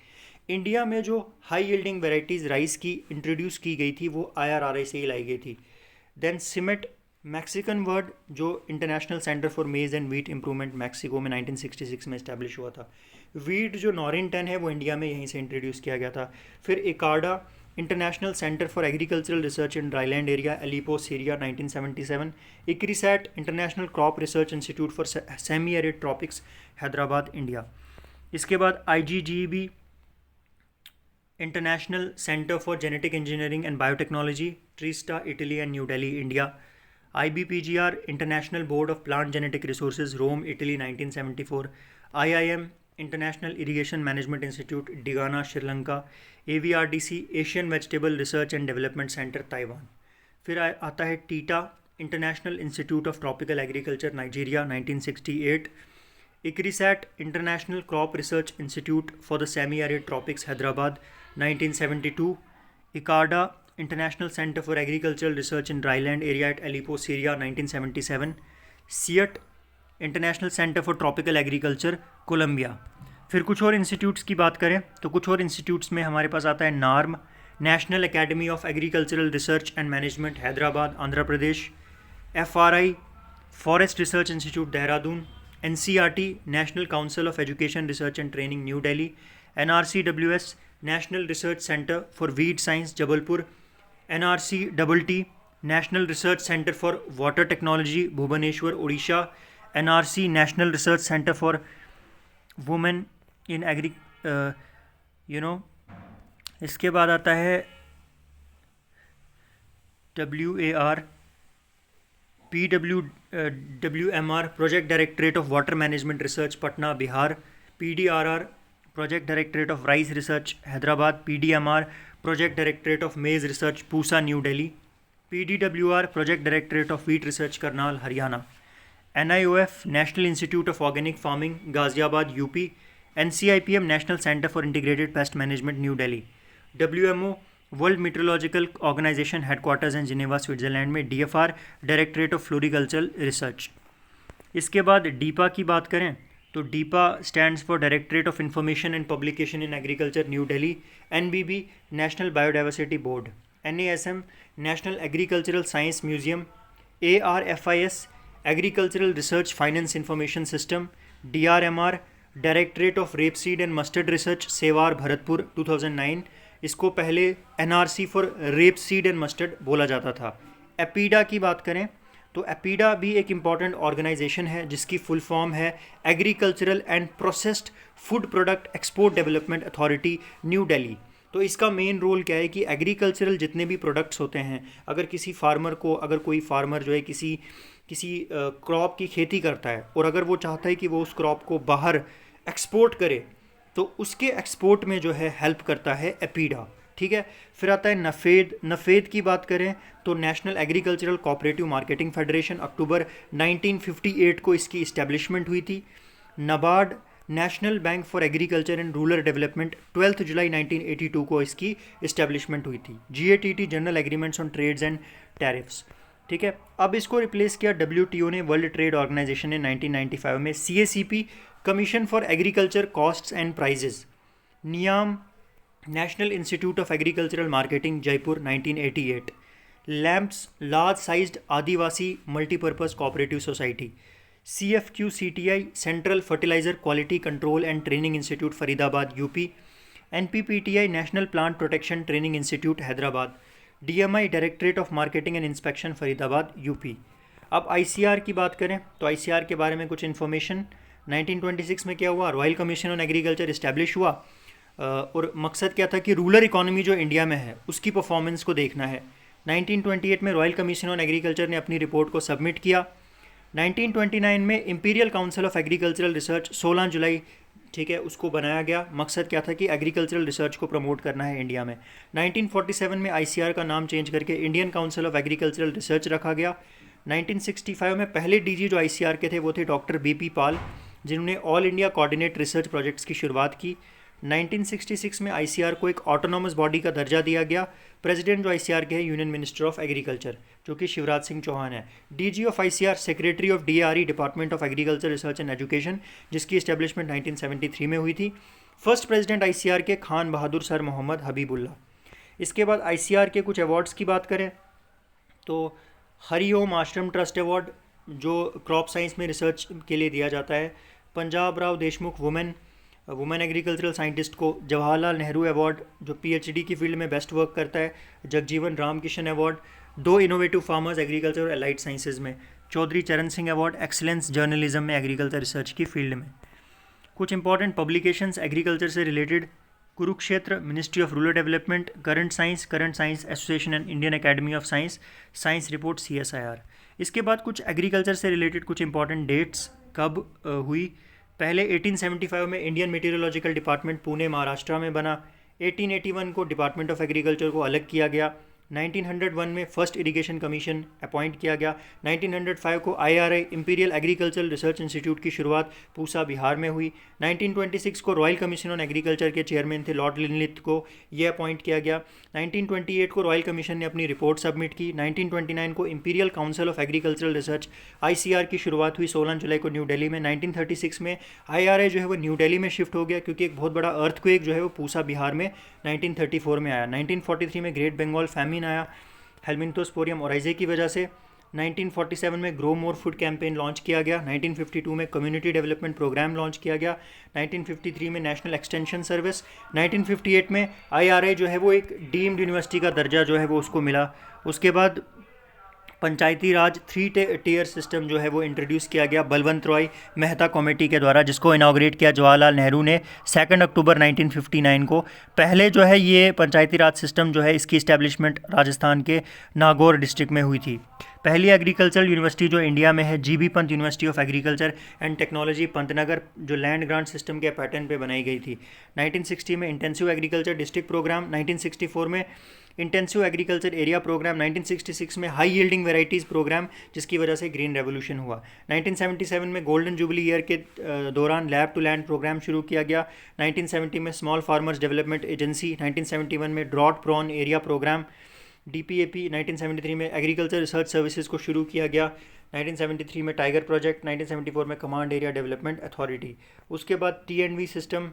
S1: इंडिया में जो हाई यील्डिंग वेराइटीज़ राइस की इंट्रोड्यूस की गई थी वो IRRI से ही लाई गई थी। देन सिमेट मैक्सिकन वर्ड जो इंटरनेशनल सेंटर फॉर मेज एंड वीट इम्प्रूवमेंट मैक्सिको में 1966 में इस्टेब्लिश हुआ था। वीट जो नॉरिन 10 है वो इंडिया में यहीं से इंट्रोड्यूस किया गया था। फिर ICARDA International Center for Agricultural Research in Dryland Area, Aleppo, Syria, 1977. ICRISAT, International Crop Research Institute for Semi-Arid Tropics, Hyderabad, India. इसके बाद IGGB, international centre for genetic engineering and biotechnology, Trieste, Italy and New Delhi, India. IBPGR, international board of plant genetic resources, Rome, Italy, 1974. IIM, international irrigation management institute, Digana, Sri. AVRDC, Asian vegetable research and development centre, Taiwan. फिर आता है IITA, international institute of tropical agriculture, Nigeria, 1968. ICRISAT, international crop research institute for the semi arid tropics, Hyderabad, 1972. ICARDA, international centre for agricultural research in dryland area at Aleppo, Syria, 1977. CIAT, international centre for tropical agriculture, Colombia. फिर कुछ और इंस्टीट्यूट्स की बात करें तो कुछ और इंस्टीट्यूट्स में हमारे पास आता है NAARM, national academy of agricultural research and management, Hyderabad, Andhra Pradesh. FRI, forest research institute, Dehradun. NCRT, national council of education research and training, new Delhi. NRCWS, national research centre for weed science, Jabalpur. NRCTT, national research centre for water technology, Bhubaneswar, Orissa. NRC, national research centre for women in agri इसके बाद आता है WAR, WMR, project directorate of water management research, Patna, Bihar. PDRR, project directorate of rice research, Hyderabad. PDMR, project directorate of maize research, Pusa, New Delhi. PDWR, project directorate of wheat research, Karnal, Haryana. NIOF, national institute of organic farming, Ghaziabad, UP. NCIPM, national centre for integrated pest management, New Delhi. WMO, world meteorological organisation, headquarters in Geneva, Switzerland में. DFR, directorate of floricultural research. इसके बाद डीपा की बात करें तो DIPA stands for directorate of information and publication in agriculture, new Delhi. NBB, national biodiversity board. NASM, national agricultural science museum. ARFIS, agricultural research finance information system. DRMR, directorate of rapeseed and mustard research, सेवार, भरतपुर, 2009. इसको पहले NRC for rapeseed and mustard बोला जाता था. एपीडा की बात करें तो एपीडा भी एक इम्पॉर्टेंट ऑर्गेनाइजेशन है जिसकी फुल फॉर्म है agricultural and processed food product export development authority, new Delhi. तो इसका मेन रोल क्या है कि एग्रीकल्चरल जितने भी प्रोडक्ट्स होते हैं, अगर किसी फार्मर को, अगर कोई फार्मर जो है किसी क्रॉप की खेती करता है और अगर वो चाहता है कि वो उस क्रॉप को बाहर एक्सपोर्ट करे तो उसके एक्सपोर्ट में जो है हेल्प करता है एपीडा. ठीक है. फिर आता है नफेद. नफेद की बात करें तो national agricultural cooperative marketing federation, अक्टूबर 1958 को इसकी इस्टेब्लिशमेंट हुई थी. NABARD, national bank for agriculture and rural development, 12 जुलाई 1982 को इसकी इस्टेब्लिशमेंट हुई थी. GATT, general agreements on trades and tariffs. ठीक है. अब इसको रिप्लेस किया WTO ने, वर्ल्ड ट्रेड ऑर्गेनाइजेशन ने, 1995 में. CACP, commission for agriculture costs and prices. NIAM, national institute of agricultural marketing, Jaipur, 1988. LAMPS, large sized Adivasi multipurpose cooperative society. CFQ-CTI, central fertiliser quality control and training institute, Faridabad, UP. NPPTI, national plant protection training institute, Hyderabad. DMI, directorate of marketing and inspection, Faridabad, UP. अब ICR की बात करें तो ICR के बारे में कुछ इन्फॉर्मेशन. 1926 में क्या हुआ, royal commission on agriculture establish हुआ और मकसद क्या था कि रूरल इकोनॉमी जो इंडिया में है उसकी परफॉर्मेंस को देखना है. 1928 में रॉयल कमीशन ऑन एग्रीकल्चर ने अपनी रिपोर्ट को सबमिट किया. 1929 में imperial council of agricultural research, 16 जुलाई, ठीक है, उसको बनाया गया. मकसद क्या था कि एग्रीकल्चरल रिसर्च को प्रमोट करना है इंडिया में. 1947 में ICR का नाम चेंज करके Indian council of agricultural research रखा गया. 1965 में पहले DG जो ICR के थे वो थे डॉक्टर BP पाल, जिन्होंने all India coordinate research projects की शुरुआत की. 1966 में ICR को एक ऑटोनॉमस बॉडी का दर्जा दिया गया. प्रेसिडेंट जो ICR के हैं यूनियन मिनिस्टर ऑफ एग्रीकल्चर, जो कि शिवराज सिंह चौहान है. DG of ICR, secretary of DRE, department of agriculture research and education, जिसकी इस्टेब्लिशमेंट 1973 में हुई थी. फर्स्ट प्रेसिडेंट ICR के खान बहादुर सर मोहम्मद हबीबुल्ला. इसके बाद ICR के कुछ अवार्ड्स की बात करें तो हरिओम आश्रम ट्रस्ट अवार्ड जो क्रॉप साइंस में रिसर्च के लिए दिया जाता है. Punjab Rao Deshmukh women women agricultural scientist को जवाहरलाल नेहरू अवार्ड जो पीएचडी की फील्ड में बेस्ट वर्क करता है, Jagjivan Ram Kishan award, 2 innovative farmers agriculture और एलाइड साइंसेज में, चौधरी चरण सिंह अवार्ड एक्सीलेंस जर्नलिज्म में एग्रीकल्चर रिसर्च की फील्ड में। कुछ इंपॉर्टेंट पब्लिकेशंस एग्रीकल्चर से related: Kurukshetra, ministry of rural development, current science association and Indian academy of science, science report CSIR। इसके बाद कुछ एग्रीकल्चर से रिलेटेड कुछ इंपॉर्टेंट डेट्स कब हुई। पहले 1875 में इंडियन मेटीरियोलॉजिकल डिपार्टमेंट पुणे महाराष्ट्र में बना। 1881 को डिपार्टमेंट ऑफ एग्रीकल्चर को अलग किया गया। 1901 में फर्स्ट इरिगेशन कमीशन अपॉइंट किया गया। 1905 को IRI imperial agricultural research institute की शुरुआत पूसा बिहार में हुई। 1926 को रॉयल कमीशन ऑन एग्रीकल्चर के चेयरमैन थे लॉर्ड लिनलिथ को ये अपॉइंट किया गया। 1928 को रॉयल कमीशन ने अपनी रिपोर्ट सबमिट की। 1929 को imperial council of agricultural research ICR की शुरुआत हुई 16 जुलाई को न्यू दिल्ली में। 1936 में IRI जो है वो न्यू दिल्ली में शिफ्ट हो गया क्योंकि एक बहुत बड़ा अर्थक्वेक जो है वो पूसा बिहार में 1934 में आया। 1943 में ग्रेट बंगाल फैमिन आया हेलमिंथोस्पोरियम ओराइजे की वजह से। 1947 में grow more food campaign launch किया गया। 1952 में कम्युनिटी डेवलपमेंट प्रोग्राम लॉन्च किया गया। 1953 में नेशनल एक्सटेंशन सर्विस। 1958 में IRI जो है वो एक डीम्ड यूनिवर्सिटी का दर्जा जो है वो उसको मिला। उसके बाद पंचायती राज 3 टियर सिस्टम जो है वो इंट्रोड्यूस किया गया बलवंत रॉय मेहता कमेटी के द्वारा, जिसको इनाग्रेट किया जवाहरलाल नेहरू ने 2 अक्टूबर 1959 को। पहले जो है ये पंचायती राज सिस्टम जो है इसकी इस्टेब्लिशमेंट राजस्थान के नागौर डिस्ट्रिक्ट में हुई थी। पहली एग्रीकल्चरल यूनिवर्सिटी जो इंडिया में है GB Pant university of agriculture and technology Pantnagar, जो लैंड ग्रांट सिस्टम के पैटर्न पे बनाई गई थी। 1960 में इंटेंसिव एग्रीकल्चर डिस्ट्रिक्ट प्रोग्राम, 1964 में इंटेंसिव एग्रीकल्चर एरिया प्रोग्राम, 1966 में हाई यील्डिंग वेराइटीज़ प्रोग्राम जिसकी वजह से ग्रीन रेवोल्यूशन हुआ। 1977 में गोल्डन जुबली ईयर के दौरान लैब टू लैंड प्रोग्राम शुरू किया गया। 1970 में स्मॉल फार्मर्स डेवलपमेंट एजेंसी, 1971 में drought prone area programme DPAP, 1973 में एग्रीकल्चर रिसर्च सर्विसेज को शुरू किया गया। 1973 में टाइगर प्रोजेक्ट, 1974 में कमांड एरिया डेवलपमेंट अथॉरिटी। उसके बाद T&V सिस्टम,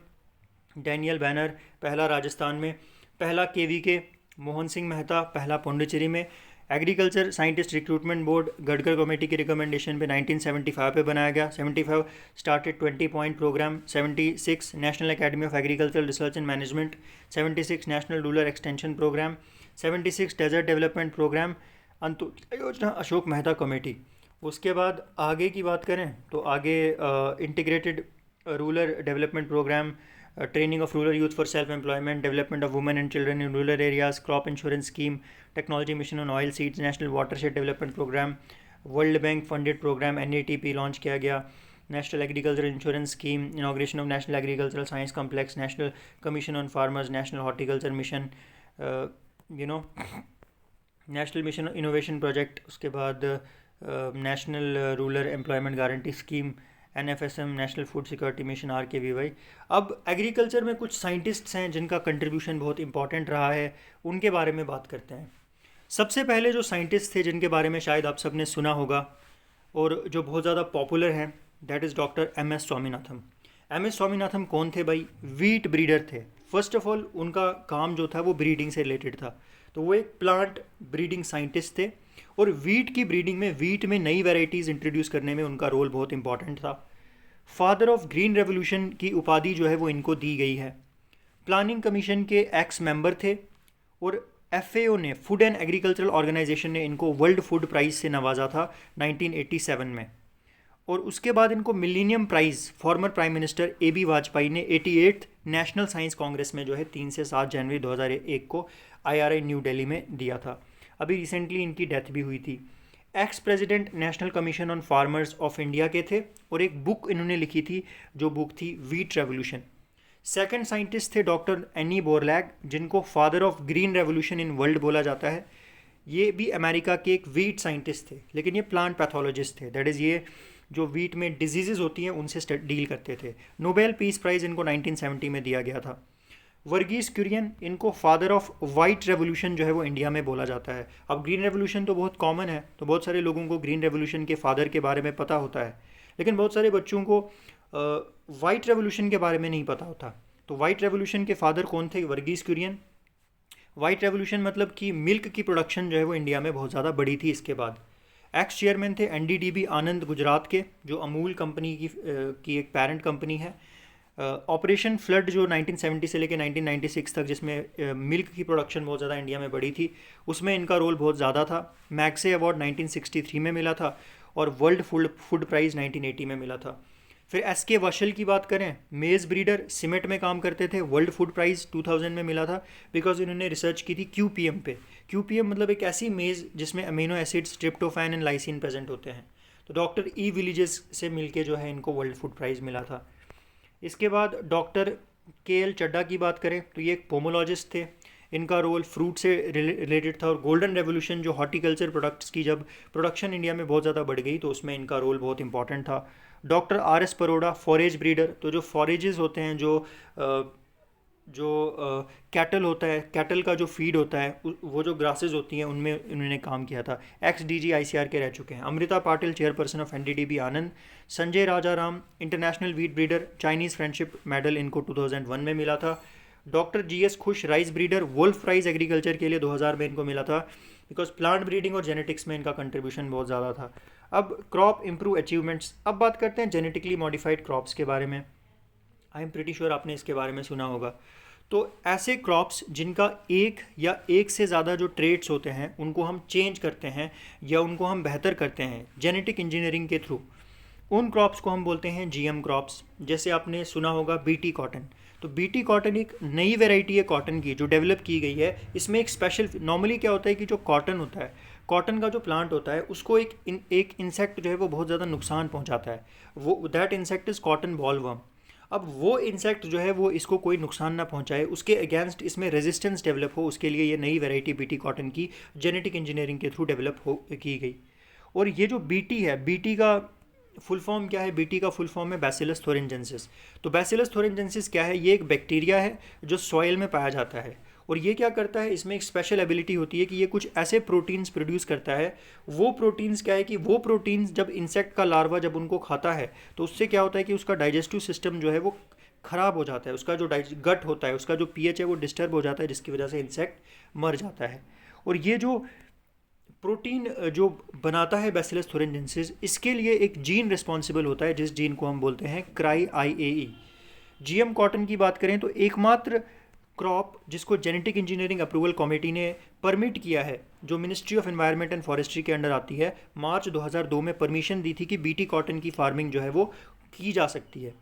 S1: डैनियल बैनर पहला राजस्थान में, पहला KVK मोहन सिंह मेहता पहला पौंडीचेरी में। Agriculture scientist recruitment board Gadkar committee की रिकमेंडेशन पे 1975 पे बनाया गया। 75 started 20 point programme. 76 national academy of agricultural research and management. 76 national rural extension programme. 76 desert development programme, Antyodaya Yojana Ashok Mehta committee. उसके बाद आगे की बात करें तो आगे integrated rural development programme, training of rural youth for self employment, development of women and children in rural areas, crop insurance scheme, technology mission on oil seeds, national watershed development programme, world bank funded programme NATP launch किया गया। National agriculture insurance scheme, inauguration of national agricultural science complex, national commission on farmers, national horticulture mission, national mission innovation project. उसके बाद national rural employment guarantee scheme, NFSM national food security mission, RKVY। अब एग्रीकल्चर में कुछ साइंटिस्ट्स हैं जिनका कंट्रीब्यूशन बहुत इंपॉर्टेंट रहा है, उनके बारे में बात करते हैं। सबसे पहले जो साइंटिस्ट थे जिनके बारे में शायद आप सबने सुना होगा और जो बहुत ज़्यादा पॉपुलर हैं, that is doctor MS Swaminathan. MS Swaminathan कौन थे भाई? वीट ब्रीडर थे। फर्स्ट ऑफ ऑल उनका काम जो था वो ब्रीडिंग से रिलेटेड था, तो वो एक प्लांट ब्रीडिंग साइंटिस्ट थे और वीट की ब्रीडिंग में, वीट में नई वैरायटीज़ इंट्रोड्यूस करने में उनका रोल बहुत इंपॉर्टेंट था। फादर ऑफ ग्रीन रेवोल्यूशन की उपाधि जो है वो इनको दी गई है। प्लानिंग कमीशन के एक्स मेंबर थे और FAO ने, फूड एंड एग्रीकल्चरल ऑर्गेनाइजेशन ने इनको वर्ल्ड फूड प्राइज़ से नवाजा था 1987 में। और उसके बाद इनको millennium prize former prime minister AB Vajpayee ने 88th नेशनल साइंस कांग्रेस में जो है 3 से 7 जनवरी 2001 को IRI न्यू दिल्ली में दिया था। अभी रिसेंटली इनकी डेथ भी हुई थी। Ex president national commission on farmers of India के थे और एक बुक इन्होंने लिखी थी, जो बुक थी वीट रेवोल्यूशन। सेकंड साइंटिस्ट थे डॉक्टर एनी बोरलैग, जिनको father of green revolution in world बोला जाता है। ये भी अमेरिका के एक वीट साइंटिस्ट थे, लेकिन ये प्लांट पैथोलॉजिस्ट थे, दैट इज़ ये जो वीट में डिजीज़ होती हैं उनसे डील करते थे। नोबेल पीस प्राइज़ इनको 1970 में दिया गया था। वर्गीस कुरियन, इनको फादर ऑफ वाइट रेवोल्यूशन जो है वो इंडिया में बोला जाता है। अब ग्रीन रेवोल्यूशन तो बहुत कॉमन है, तो बहुत सारे लोगों को ग्रीन रेवोल्यूशन के फादर के बारे में पता होता है, लेकिन बहुत सारे बच्चों को वाइट रेवोल्यूशन के बारे में नहीं पता होता। तो वाइट रेवोल्यूशन के फादर कौन थे? वर्गीस कुरियन। वाइट रेवोल्यूशन मतलब कि मिल्क की प्रोडक्शन जो है वो इंडिया में बहुत ज़्यादा बढ़ी थी इसके बाद। एक्स चेयरमैन थे NDDB आनंद गुजरात के, जो अमूल कंपनी की एक पेरेंट कंपनी है। ऑपरेशन फ्लड जो 1970 से लेकर 1996 तक, जिसमें मिल्क की प्रोडक्शन बहुत ज़्यादा इंडिया में बढ़ी थी, उसमें इनका रोल बहुत ज़्यादा था। मैग्से अवार्ड 1963 में मिला था और वर्ल्ड फूड फूड प्राइज़ 1980 में मिला था। फिर एस के वशल की बात करें, मेज़ ब्रीडर, सीमेंट में काम करते थे, वर्ल्ड फूड प्राइज़ 2000 में मिला था बिकॉज इन्होंने रिसर्च की थी क्यूपीएम पे। क्यूपीएम मतलब एक ऐसी मेज़ जिसमें amino acids, tryptophan and lysine present होते हैं। तो डॉक्टर ई विलीजेस से मिलके जो है इनको वर्ल्ड फूड प्राइज़ मिला था। इसके बाद डॉक्टर के एल चड्डा की बात करें तो ये एक पोमोलॉजिस्ट थे। इनका रोल फ्रूट से रिलेटेड था और गोल्डन रेवोल्यूशन जो हॉर्टिकल्चर प्रोडक्ट्स की जब प्रोडक्शन इंडिया में बहुत ज़्यादा बढ़ गई तो उसमें इनका रोल बहुत इंपॉर्टेंट था। Doctor R S Paroda, forage breeder, तो जो फॉरेजेस होते हैं, जो कैटल होता है, कैटल का जो फीड होता है, वो जो ग्रासेस होती हैं उनमें इन्होंने काम किया था। Ex D G I C R के रह चुके हैं। Amrita Patil, chairperson of N D D B Anand. Sanjay Raja Ram, international wheat breeder, Chinese friendship medal इनको 2001 में मिला था। Doctor G S Khush, rice breeder, wolf rice agriculture के लिए 2000 में इनको मिला था बिकॉज प्लांट ब्रीडिंग और जेनेटिक्स में इनका कंट्रीब्यूशन बहुत ज़्यादा था। अब क्रॉप इम्प्रूव अचीवमेंट्स, अब बात करते हैं जेनेटिकली मॉडिफाइड क्रॉप्स के बारे में। आई एम प्रीटी श्योर आपने इसके बारे में सुना होगा। तो ऐसे क्रॉप्स जिनका एक या एक से ज़्यादा जो ट्रेड्स होते हैं उनको हम चेंज करते हैं या उनको हम बेहतर करते हैं जेनेटिक इंजीनियरिंग के थ्रू, उन क्रॉप्स को हम बोलते हैं जीएम क्रॉप्स। जैसे आपने सुना होगा बीटी कॉटन। तो बीटी कॉटन एक नई वैरायटी है कॉटन की जो डेवलप की गई है। इसमें एक स्पेशल, नॉर्मली क्या होता है कि जो कॉटन होता है, कॉटन का जो प्लांट होता है उसको एक इंसेक्ट जो है वो बहुत ज़्यादा नुकसान पहुंचाता है। वो that insect is cotton bollworm. अब वो इंसेक्ट जो है वो इसको कोई नुकसान ना पहुंचाए, उसके अगेंस्ट इसमें रेजिस्टेंस डेवलप हो, उसके लिए ये नई वैरायटी बीटी कॉटन की जेनेटिक इंजीनियरिंग के थ्रू डेवलप की गई। और ये जो बीटी है, बीटी का फुल फॉर्म क्या है? बीटी का फुल फॉर्म है बैसिलस थोरिनजेंसिस। तो बैसिलस थोरिनजेंसिस क्या है? ये एक बैक्टीरिया है जो सॉइल में पाया जाता है। और ये क्या करता है, इसमें एक स्पेशल एबिलिटी होती है कि ये कुछ ऐसे प्रोटीन्स प्रोड्यूस करता है। वो प्रोटीन्स क्या है कि वो प्रोटीन्स जब इंसेक्ट का लार्वा जब उनको खाता है तो उससे क्या होता है कि उसका डाइजेस्टिव सिस्टम जो है वो ख़राब हो जाता है। उसका जो गट होता है, उसका जो पीएच है वो डिस्टर्ब हो जाता है, जिसकी वजह से इंसेक्ट मर जाता है। और ये जो प्रोटीन जो बनाता है बैसिलस थोरिनजेंसिस, इसके लिए एक जीन रिस्पॉन्सिबल होता है जिस जीन को हम बोलते हैं CRY-IAE। जीएम कॉटन की बात करें तो एकमात्र क्रॉप जिसको जेनेटिक इंजीनियरिंग अप्रूवल कमेटी ने परमिट किया है, जो ministry of environment and forestry के अंडर आती है, मार्च 2002 में परमिशन दी थी कि बीटी कॉटन की फार्मिंग जो है वो की जा सकती है।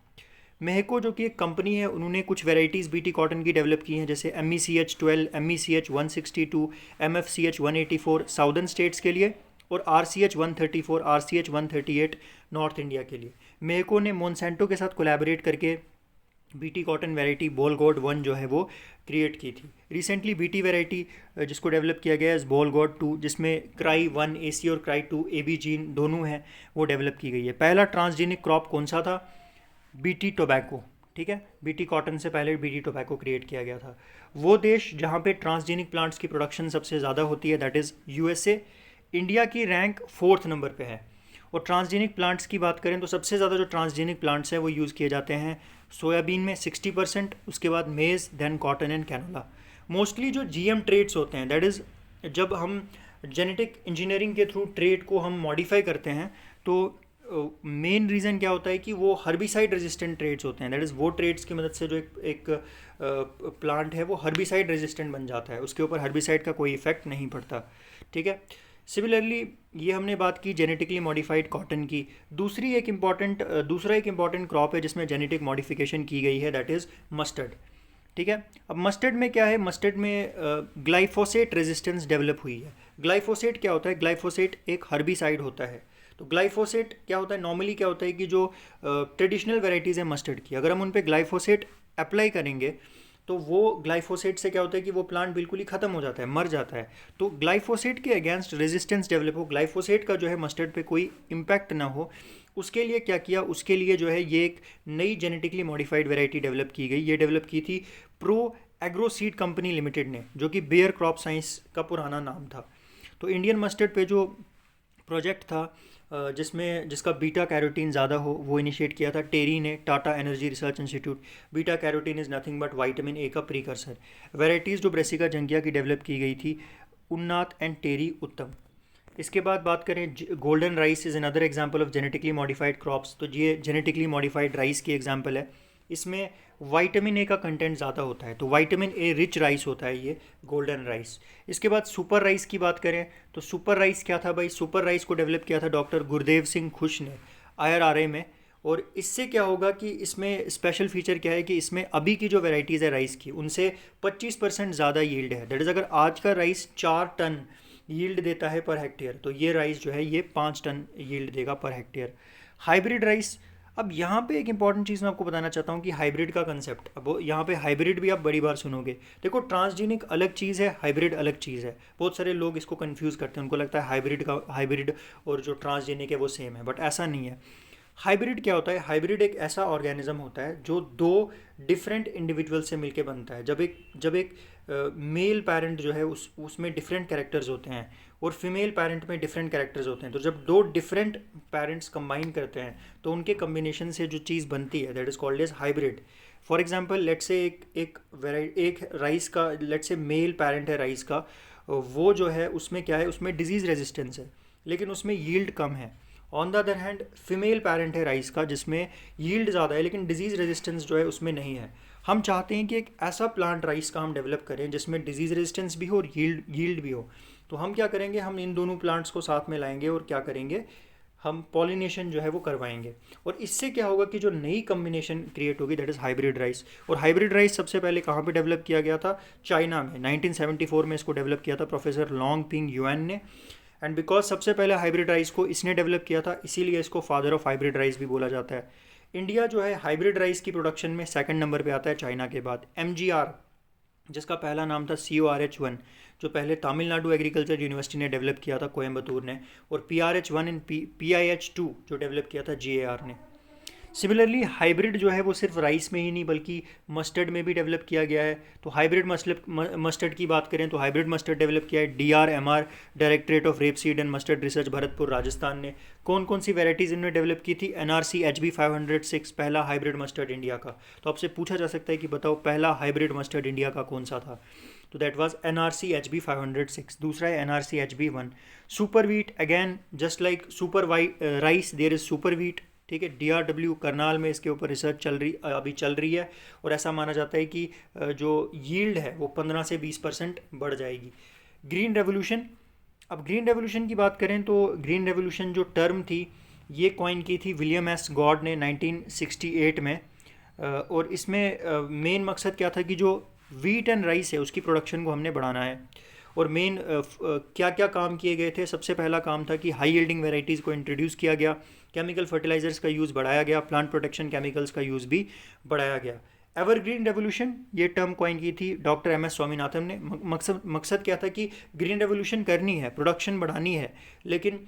S1: मेहको जो कि एक कंपनी है, उन्होंने कुछ वेराइटीज़ बीटी कॉटन की डेवलप की हैं, जैसे MECH12, MECH162, MFCH184 southern states के लिए और RCH134, RCH138 नॉर्थ इंडिया के लिए। मेहको ने मोनसेंटो के साथ कोलैबोरेट करके BT cotton variety ball God 1 जो है वो क्रिएट की थी। रिसेंटली बीटी वैरायटी जिसको डेवलप किया गया है बॉल गॉड 2, जिसमें CRY-1 AC और CRY-2 AB जीन दोनों हैं, वो डेवलप की गई है। पहला ट्रांसजेनिक क्रॉप कौन सा था? BT tobacco. ठीक है, बीटी कॉटन से पहले बीटी टोबैको क्रिएट किया गया था। वो देश जहाँ पे ट्रांसजेनिक प्लांट्स की प्रोडक्शन सबसे ज़्यादा होती है दैट इज़ USA। इंडिया की रैंक 4th नंबर पे है। और ट्रांसजेनिक प्लांट्स की बात करें तो सबसे ज़्यादा जो ट्रांसजेनिक प्लांट्स हैं वो यूज़ किए जाते हैं सोयाबीन में 60%, उसके बाद maize, then cotton and canola. Mostly जो जीएम ट्रेड्स होते हैं दैट इज़ जब हम जेनेटिक इंजीनियरिंग के थ्रू ट्रेड को हम मॉडिफाई करते हैं तो मेन रीज़न क्या होता है कि वो हर्बिसाइड रेजिस्टेंट ट्रेड्स होते हैं। दैट इज़ वो ट्रेड्स की मदद से जो एक प्लांट है वो हर्बिसाइड रेजिस्टेंट बन जाता है, उसके ऊपर हर्बिसाइड का कोई इफेक्ट नहीं पड़ता। ठीक है, सिमिलरली ये हमने बात की जेनेटिकली मॉडिफाइड कॉटन की। दूसरा एक इम्पॉर्टेंट क्रॉप है जिसमें जेनेटिक मॉडिफिकेशन की गई है, दैट इज़ मस्टर्ड। ठीक है, अब मस्टर्ड में क्या है? मस्टर्ड में ग्लाइफोसेट रेजिस्टेंस डेवलप हुई है। ग्लाइफोसेट क्या होता है? ग्लाइफोसेट एक हर्बिसाइड होता है। तो ग्लाइफोसेट क्या होता है? नॉर्मली क्या होता है कि जो ट्रेडिशनल वेराइटीज़ हैं मस्टर्ड की, अगर हम उन पे ग्लाइफोसेट अप्लाई करेंगे तो वो ग्लाइफोसेट से क्या होता है कि वो प्लांट बिल्कुल ही ख़त्म हो जाता है, मर जाता है। तो ग्लाइफोसेट के अगेंस्ट रेजिस्टेंस डेवलप हो, ग्लाइफोसेट का जो है मस्टर्ड पे कोई इम्पैक्ट ना हो, उसके लिए क्या किया? उसके लिए जो है ये एक नई जेनेटिकली मॉडिफाइड वेराइटी डेवलप की गई। ये डेवलप की थी pro agro seed company limited ने, जो कि बेयर क्रॉप साइंस का पुराना नाम था। तो इंडियन मस्टर्ड पे जो प्रोजेक्ट था जिसका बीटा कैरोटीन ज़्यादा हो, वो इनिशिएट किया था टेरी ने, Tata energy research institute. Beta carotene is nothing but vitamin A का प्रीकर्सर। वैराइटीज़ जो ब्रेसिका जंगिया की डेवलप की गई थी, उन्नाथ एंड टेरी उत्तम। इसके बाद बात करें golden rice is another example of genetically modified crops. तो ये जेनेटिकली मॉडिफाइड राइस की एग्जांपल है। इसमें विटामिन ए का कंटेंट ज़्यादा होता है, तो विटामिन ए रिच राइस होता है ये गोल्डन राइस। इसके बाद सुपर राइस की बात करें तो सुपर राइस क्या था भाई, सुपर राइस को डेवलप किया था डॉक्टर गुरदेव सिंह खुश ने IRRA में। और इससे क्या होगा कि इसमें स्पेशल फीचर क्या है कि इसमें अभी की जो वेराइटीज़ है राइस की उनसे 25% ज़्यादा यील्ड है। दैट इज़ अगर आज का राइस 4 टन यील्ड देता है पर हेक्टेयर, तो ये राइस जो है ये 5 टन यील्ड देगा पर हेक्टेयर। हाइब्रिड राइस, अब यहाँ पे एक इंपॉर्टेंट चीज़ मैं आपको बताना चाहता हूँ कि हाइब्रिड का कंसेप्ट, अब यहाँ पे हाइब्रिड भी आप बड़ी बार सुनोगे। देखो ट्रांसजेनिक अलग चीज़ है, हाइब्रिड अलग चीज़ है। बहुत सारे लोग इसको कंफ्यूज करते हैं, उनको लगता है हाइब्रिड और जो ट्रांसजेनिक है वो सेम है, बट ऐसा नहीं है। हाइब्रिड क्या होता है, हाइब्रिड एक ऐसा ऑर्गेनिज्म होता है जो 2 डिफरेंट इंडिविजुअल से मिलके बनता है। जब एक मेल पेरेंट जो है उसमें डिफरेंट कैरेक्टर्स होते हैं और फीमेल पेरेंट में डिफरेंट कैरेक्टर्स होते हैं, तो जब 2 डिफरेंट पेरेंट्स कंबाइन करते हैं तो उनके कम्बिनेशन से जो चीज़ बनती है that is called as hybrid. For example let's say एक राइस का, लेट्स से मेल पेरेंट है राइस का, वो जो है उसमें क्या है, उसमें डिजीज़ रेजिस्टेंस है लेकिन उसमें यील्ड कम है। On the other hand female parent है राइस का जिसमें यील्ड ज़्यादा है लेकिन डिजीज़ रेजिस्टेंस जो है उसमें नहीं है। हम चाहते हैं कि एक ऐसा प्लांट राइस का हम डेवलप करें जिसमें डिजीज़ रेजिस्टेंस भी हो और यील्ड भी हो। तो हम क्या करेंगे, हम इन दोनों प्लांट्स को साथ में लाएंगे और क्या करेंगे, हम पॉलिनेशन जो है वो करवाएंगे। और इससे क्या होगा कि जो नई कम्बिनेशन क्रिएट होगी दैट इज़ हाइब्रिड राइस। और हाइब्रिड राइस सबसे पहले कहाँ पे डेवलप किया गया था, चाइना में। 1974 में इसको डेवलप किया था प्रोफेसर लॉन्ग पिंग युआन ने। एंड बिकॉज सबसे पहले हाइब्रिड राइस को इसने डेवलप किया था इसीलिए इसको फादर ऑफ हाइब्रिड राइस भी बोला जाता है। इंडिया जो है हाइब्रिड राइस की प्रोडक्शन में 2nd नंबर पे आता है चाइना के बाद। MGR जिसका पहला नाम था CORH1 जो पहले तमिलनाडु एग्रीकल्चर यूनिवर्सिटी ने डेवलप किया था कोयम्बतूर ने, और PRH1 एंड PIH2 जो डेवलप किया था GAR ने। सिमिलरली हाइब्रिड जो है वो सिर्फ राइस में ही नहीं बल्कि मस्टर्ड में भी डेवलप किया गया है। तो हाइब्रिड मस्टर्ड की बात करें तो हाइब्रिड मस्टर्ड डेवलप किया है DRMR, directorate of rapeseed and mustard research, Bharatpur Rajasthan ने। कौन कौन सी वेराइटीज़ इन्होंने डेवलप की थी, NRC HB 506 पहला हाइब्रिड मस्टर्ड इंडिया का। तो आपसे पूछा जा सकता है कि बताओ पहला हाइब्रिड मस्टर्ड इंडिया का कौन सा था, तो दैट वाज NRC HB 506। दूसरा है NRC HB 1। Super wheat, again just like super rice there is super wheat, ठीक है। DRW करनाल में इसके ऊपर रिसर्च अभी चल रही है और ऐसा माना जाता है कि जो यील्ड है वो 15 से 20% बढ़ जाएगी। ग्रीन रेवोल्यूशन, अब ग्रीन रेवोल्यूशन की बात करें तो ग्रीन रेवोल्यूशन जो टर्म थी ये कॉइन की थी विलियम एस गॉड ने 1968 में। और इसमें मेन मकसद क्या था कि जो वीट एंड राइस है उसकी प्रोडक्शन को हमने बढ़ाना है। और मेन क्या क्या काम किए गए थे, सबसे पहला काम था कि हाई यील्डिंग वेराइटीज़ को इंट्रोड्यूस किया गया, केमिकल फर्टिलाइजर्स का यूज़ बढ़ाया गया, प्लांट प्रोटेक्शन केमिकल्स का यूज़ भी बढ़ाया गया। एवरग्रीन रेवोल्यूशन ये टर्म कॉइन की थी डॉक्टर MS स्वामीनाथन ने। मकसद क्या था कि ग्रीन रेवोल्यूशन करनी है, प्रोडक्शन बढ़ानी है, लेकिन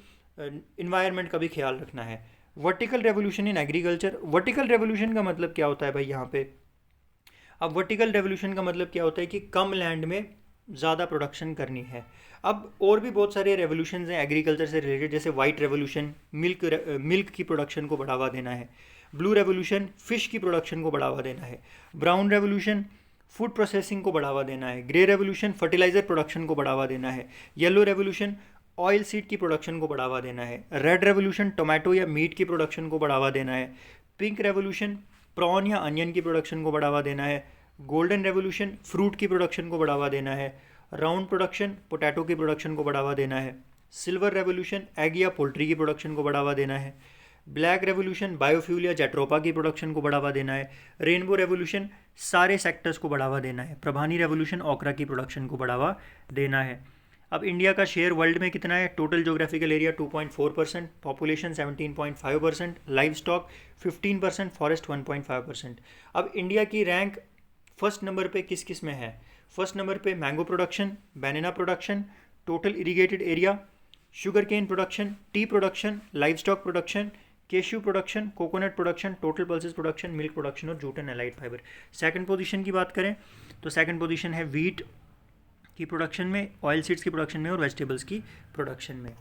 S1: इन्वायरमेंट का भी ख्याल रखना है। Vertical revolution in agriculture, vertical revolution का मतलब क्या होता है भाई यहाँ पे, अब वर्टिकल रेवोल्यूशन का मतलब क्या होता है कि कम लैंड में ज़्यादा प्रोडक्शन करनी है। अब और भी बहुत सारे रेवोल्यूशंस हैं एग्रीकल्चर से रिलेटेड, जैसे वाइट रेवोल्यूशन मिल्क की प्रोडक्शन को बढ़ावा देना है, ब्लू रेवोल्यूशन फिश की प्रोडक्शन को बढ़ावा देना है, ब्राउन रेवोल्यूशन फूड प्रोसेसिंग को बढ़ावा देना है, ग्रे रेवोल्यूशन फर्टिलाइजर प्रोडक्शन को बढ़ावा देना है, येलो रेवोल्यूशन ऑयल सीड की प्रोडक्शन को बढ़ावा देना है, रेड रेवोल्यूशन टोमेटो या मीट की प्रोडक्शन को बढ़ावा देना है, पिंक रेवोल्यूशन प्रॉन या अनियन की प्रोडक्शन को बढ़ावा देना है, गोल्डन रेवोल्यूशन फ्रूट की प्रोडक्शन को बढ़ावा देना है, राउंड प्रोडक्शन पोटैटो की प्रोडक्शन को बढ़ावा देना है, सिल्वर रेवोल्यूशन एग या पोल्ट्री की प्रोडक्शन को बढ़ावा देना है, ब्लैक रेवोल्यूशन बायोफ्यूल या जेट्रोपा की प्रोडक्शन को बढ़ावा देना है, रेनबो रेवोल्यूशन सारे सेक्टर्स को बढ़ावा देना है, प्रभानी रेवोल्यूशन ओकरा की प्रोडक्शन को बढ़ावा देना है। अब इंडिया का शेयर वर्ल्ड में कितना है, total geographical area 2.4%, population 17.5%, live stock 15%, forest 1.5%। अब इंडिया की रैंक फर्स्ट नंबर पे किस किस में है, फर्स्ट नंबर पे mango production, banana production, total irrigated area, sugarcane production, tea production, livestock production, cashew production, coconut production, total pulses production, milk production और jute and allied fibre. Second position की बात करें तो सेकंड पोजीशन है वीट की प्रोडक्शन में, ऑयल सीड्स की प्रोडक्शन में और वेजिटेबल्स की प्रोडक्शन में।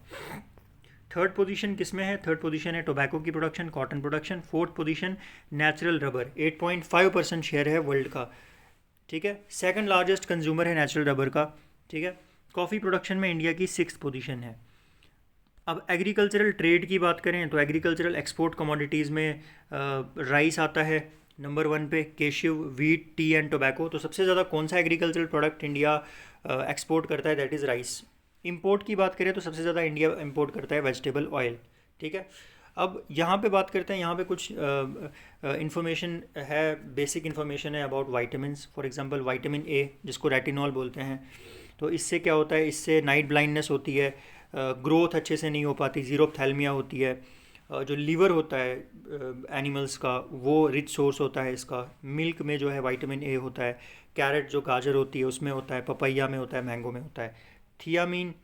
S1: थर्ड पोजीशन किस में है, थर्ड पोजीशन है टोबैको की production, cotton production. Fourth position natural rubber, 8.5% share है वर्ल्ड का, ठीक है। सेकंड लार्जेस्ट कंज्यूमर है नेचुरल रबर का, ठीक है। कॉफ़ी प्रोडक्शन में इंडिया की 6th पोजीशन है। अब एग्रीकल्चरल ट्रेड की बात करें तो एग्रीकल्चरल एक्सपोर्ट कमोडिटीज़ में राइस आता है, नंबर 1 पे केशिव, वीट, टी एंड टोबैको। तो सबसे ज़्यादा कौन सा एग्रीकल्चरल प्रोडक्ट इंडिया एक्सपोर्ट करता है, दैट इज़ राइस। इंपोर्ट की बात करें तो सबसे ज़्यादा इंडिया इंपोर्ट करता है वेजिटेबल ऑयल, ठीक है। अब यहाँ पे बात करते हैं, यहाँ पे कुछ इन्फॉर्मेशन है, बेसिक इन्फॉर्मेशन है about vitamins. For example vitamin A, जिसको रेटिनॉल बोलते हैं, तो इससे क्या होता है, इससे नाइट ब्लाइंडनेस होती है, ग्रोथ अच्छे से नहीं हो पाती, जीरोप्थैल्मिया होती है। जो लीवर होता है एनिमल्स का, वो रिच सोर्स होता है इसका। मिल्क में जो है विटामिन ए होता है, कैरेट जो गाजर होती है उसमें होता है, पपैया में होता है, मैंगो में होता है। Thiamine,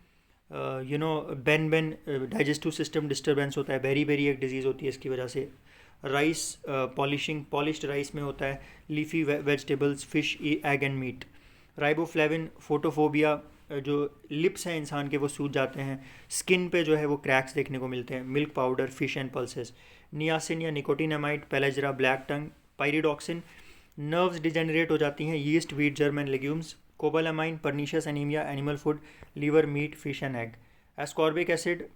S1: Ben digestive system disturbance होता है, बेरी बेरी एक डिजीज़ होती है इसकी वजह से। राइस पॉलिश्ड राइस में होता है। Leafy vegetables, fish, egg and meat. Riboflavin, photophobia, जो लिप्स हैं इंसान के वो सूज जाते हैं, स्किन पे जो है वो क्रैक्स देखने को मिलते हैं। Milk powder, fish and pulses. Niacin या nicotinamide, pellagra, black tongue. Pyridoxine, nerves degenerate हो जाती हैं। Yeast, wheat, germ and legumes. Cobalamin, pernicious anaemia, animal food, liver, meat, fish and egg. Ascorbic acid,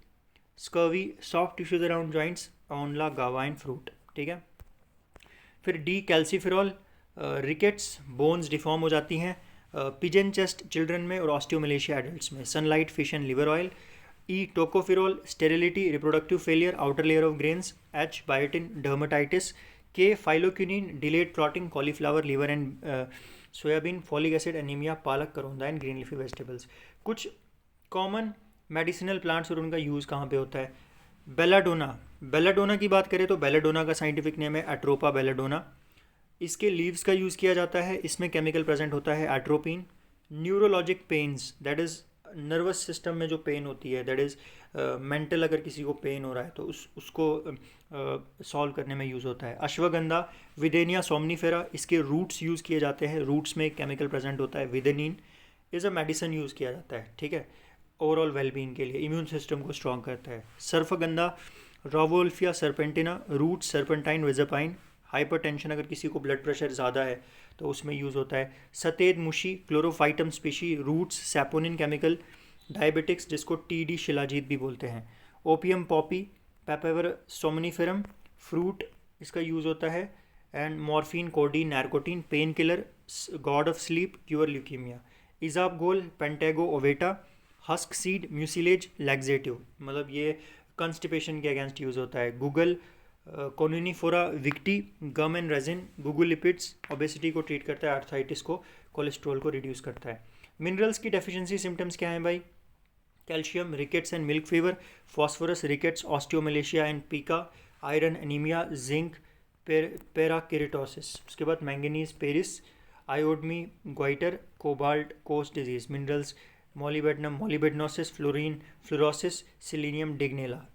S1: scurvy, soft tissues around joints, amla, guava and fruit, ठीक है। फिर D calciferol, rickets, bones deform हो जाती हैं। पिजन चेस्ट चिल्ड्रन में और ऑस्टियोमलेशिया एडल्ट्स में। Sunlight, fish and liver oil. E tocopherol, sterility, reproductive failure, outer layer of grains. H biotin, dermatitis. K phylloquinone, delayed clotting, cauliflower, liver and soybean. Folic acid, anaemia, palak, karonda and green leafy vegetables. कुछ कॉमन मेडिसिनल प्लांट्स और उनका यूज़ कहाँ पे होता है। बेलाडोना की बात करें तो बेलाडोना का साइंटिफिक नेम है एट्रोपा बेलाडोना। इसके लीव्स का यूज़ किया जाता है, इसमें केमिकल प्रेजेंट होता है atropine. Neurologic pains, that is nervous system में जो पेन होती है, दैट इज़ मेंटल, अगर किसी को पेन हो रहा है तो उसको सॉल्व करने में यूज़ होता है। अश्वगंधा, विदेनिया सोमनीफेरा, इसके रूट्स यूज़ किए जाते हैं, रूट्स में एक केमिकल प्रेजेंट होता है विदेनिन। इज़ अ मेडिसिन यूज़ किया जाता है, ठीक है, ओवरऑल वेलबींग के लिए, इम्यून सिस्टम को स्ट्रॉन्ग करता है। Sarpagandha, Rauvolfia serpentina, root serpentine, विजापाइन। हाइपरटेंशन, अगर किसी को ब्लड प्रेशर ज़्यादा है तो उसमें यूज़ होता है। Safed musli, Chlorophytum species, roots, saponin chemical. Diabetics, जिसको टीडी शिलाजीत भी बोलते हैं। Opium poppy, Papaver somniferum, fruit, इसका यूज़ होता है। And morphine, codeine, narcotine, painkiller, god of sleep, cure leukaemia. Isabgol, Plantago ovata, husk seed, mucilage, laxative, मतलब ये कंस्टिपेशन के अगेंस्ट यूज़ होता है। Guggul, Commiphora wightii, gum and resin. Guggul lipids, obesity को ट्रीट करता है, आर्थराइटिस को, कोलेस्ट्रॉल को रिड्यूस करता है। मिनरल्स की डेफिशिएंसी सिम्टम्स क्या हैं भाई। Calcium, rickets and milk fever. Phosphorus, rickets, osteomalacia and pica. Iron, anaemia, zinc, parakeratosis. उसके बाद manganese, perosis, iodine, goitre, cobalt, coast disease. Minerals, molybdenum, molybdenosis, fluorine, fluorosis, selenium, degnala.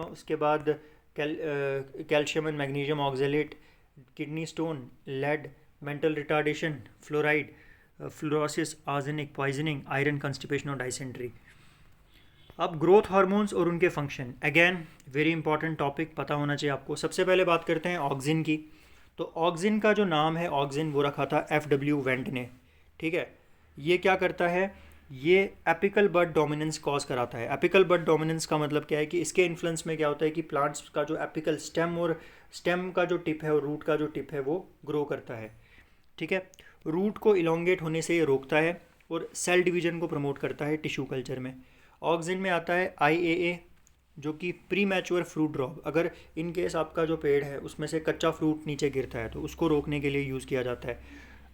S1: उसके बाद calcium and magnesium oxalate, kidney stone, lead, mental retardation, fluoride, fluorosis, arsenic, poisoning, iron, constipation और डाइसेंट्री। अब ग्रोथ हार्मोन्स और उनके function, again very important topic, पता होना चाहिए आपको। सबसे पहले बात करते हैं ऑक्सिन की। तो ऑक्सिन का जो नाम है, ऑक्सिन वो रखा था एफ.डब्ल्यू. वेंट ने, ठीक है। ये क्या करता है, ये एपिकल बड डोमिनेंस कॉज कराता है। एपिकल बड डोमिनेंस का मतलब क्या है कि इसके इन्फ्लुएंस में क्या होता है कि प्लांट्स का जो एपिकल स्टेम और स्टेम का जो टिप है और रूट का जो टिप है वो ग्रो करता है, ठीक है। रूट को इलोंगेट होने से ये रोकता है और सेल डिवीजन को प्रमोट करता है टिश्यू कल्चर में। ऑक्सिन में आता है IAA, जो कि प्री मैच्योर फ्रूट ड्रॉप, अगर इन केस आपका जो पेड़ है उसमें से कच्चा फ्रूट नीचे गिरता है तो उसको रोकने के लिए यूज़ किया जाता है।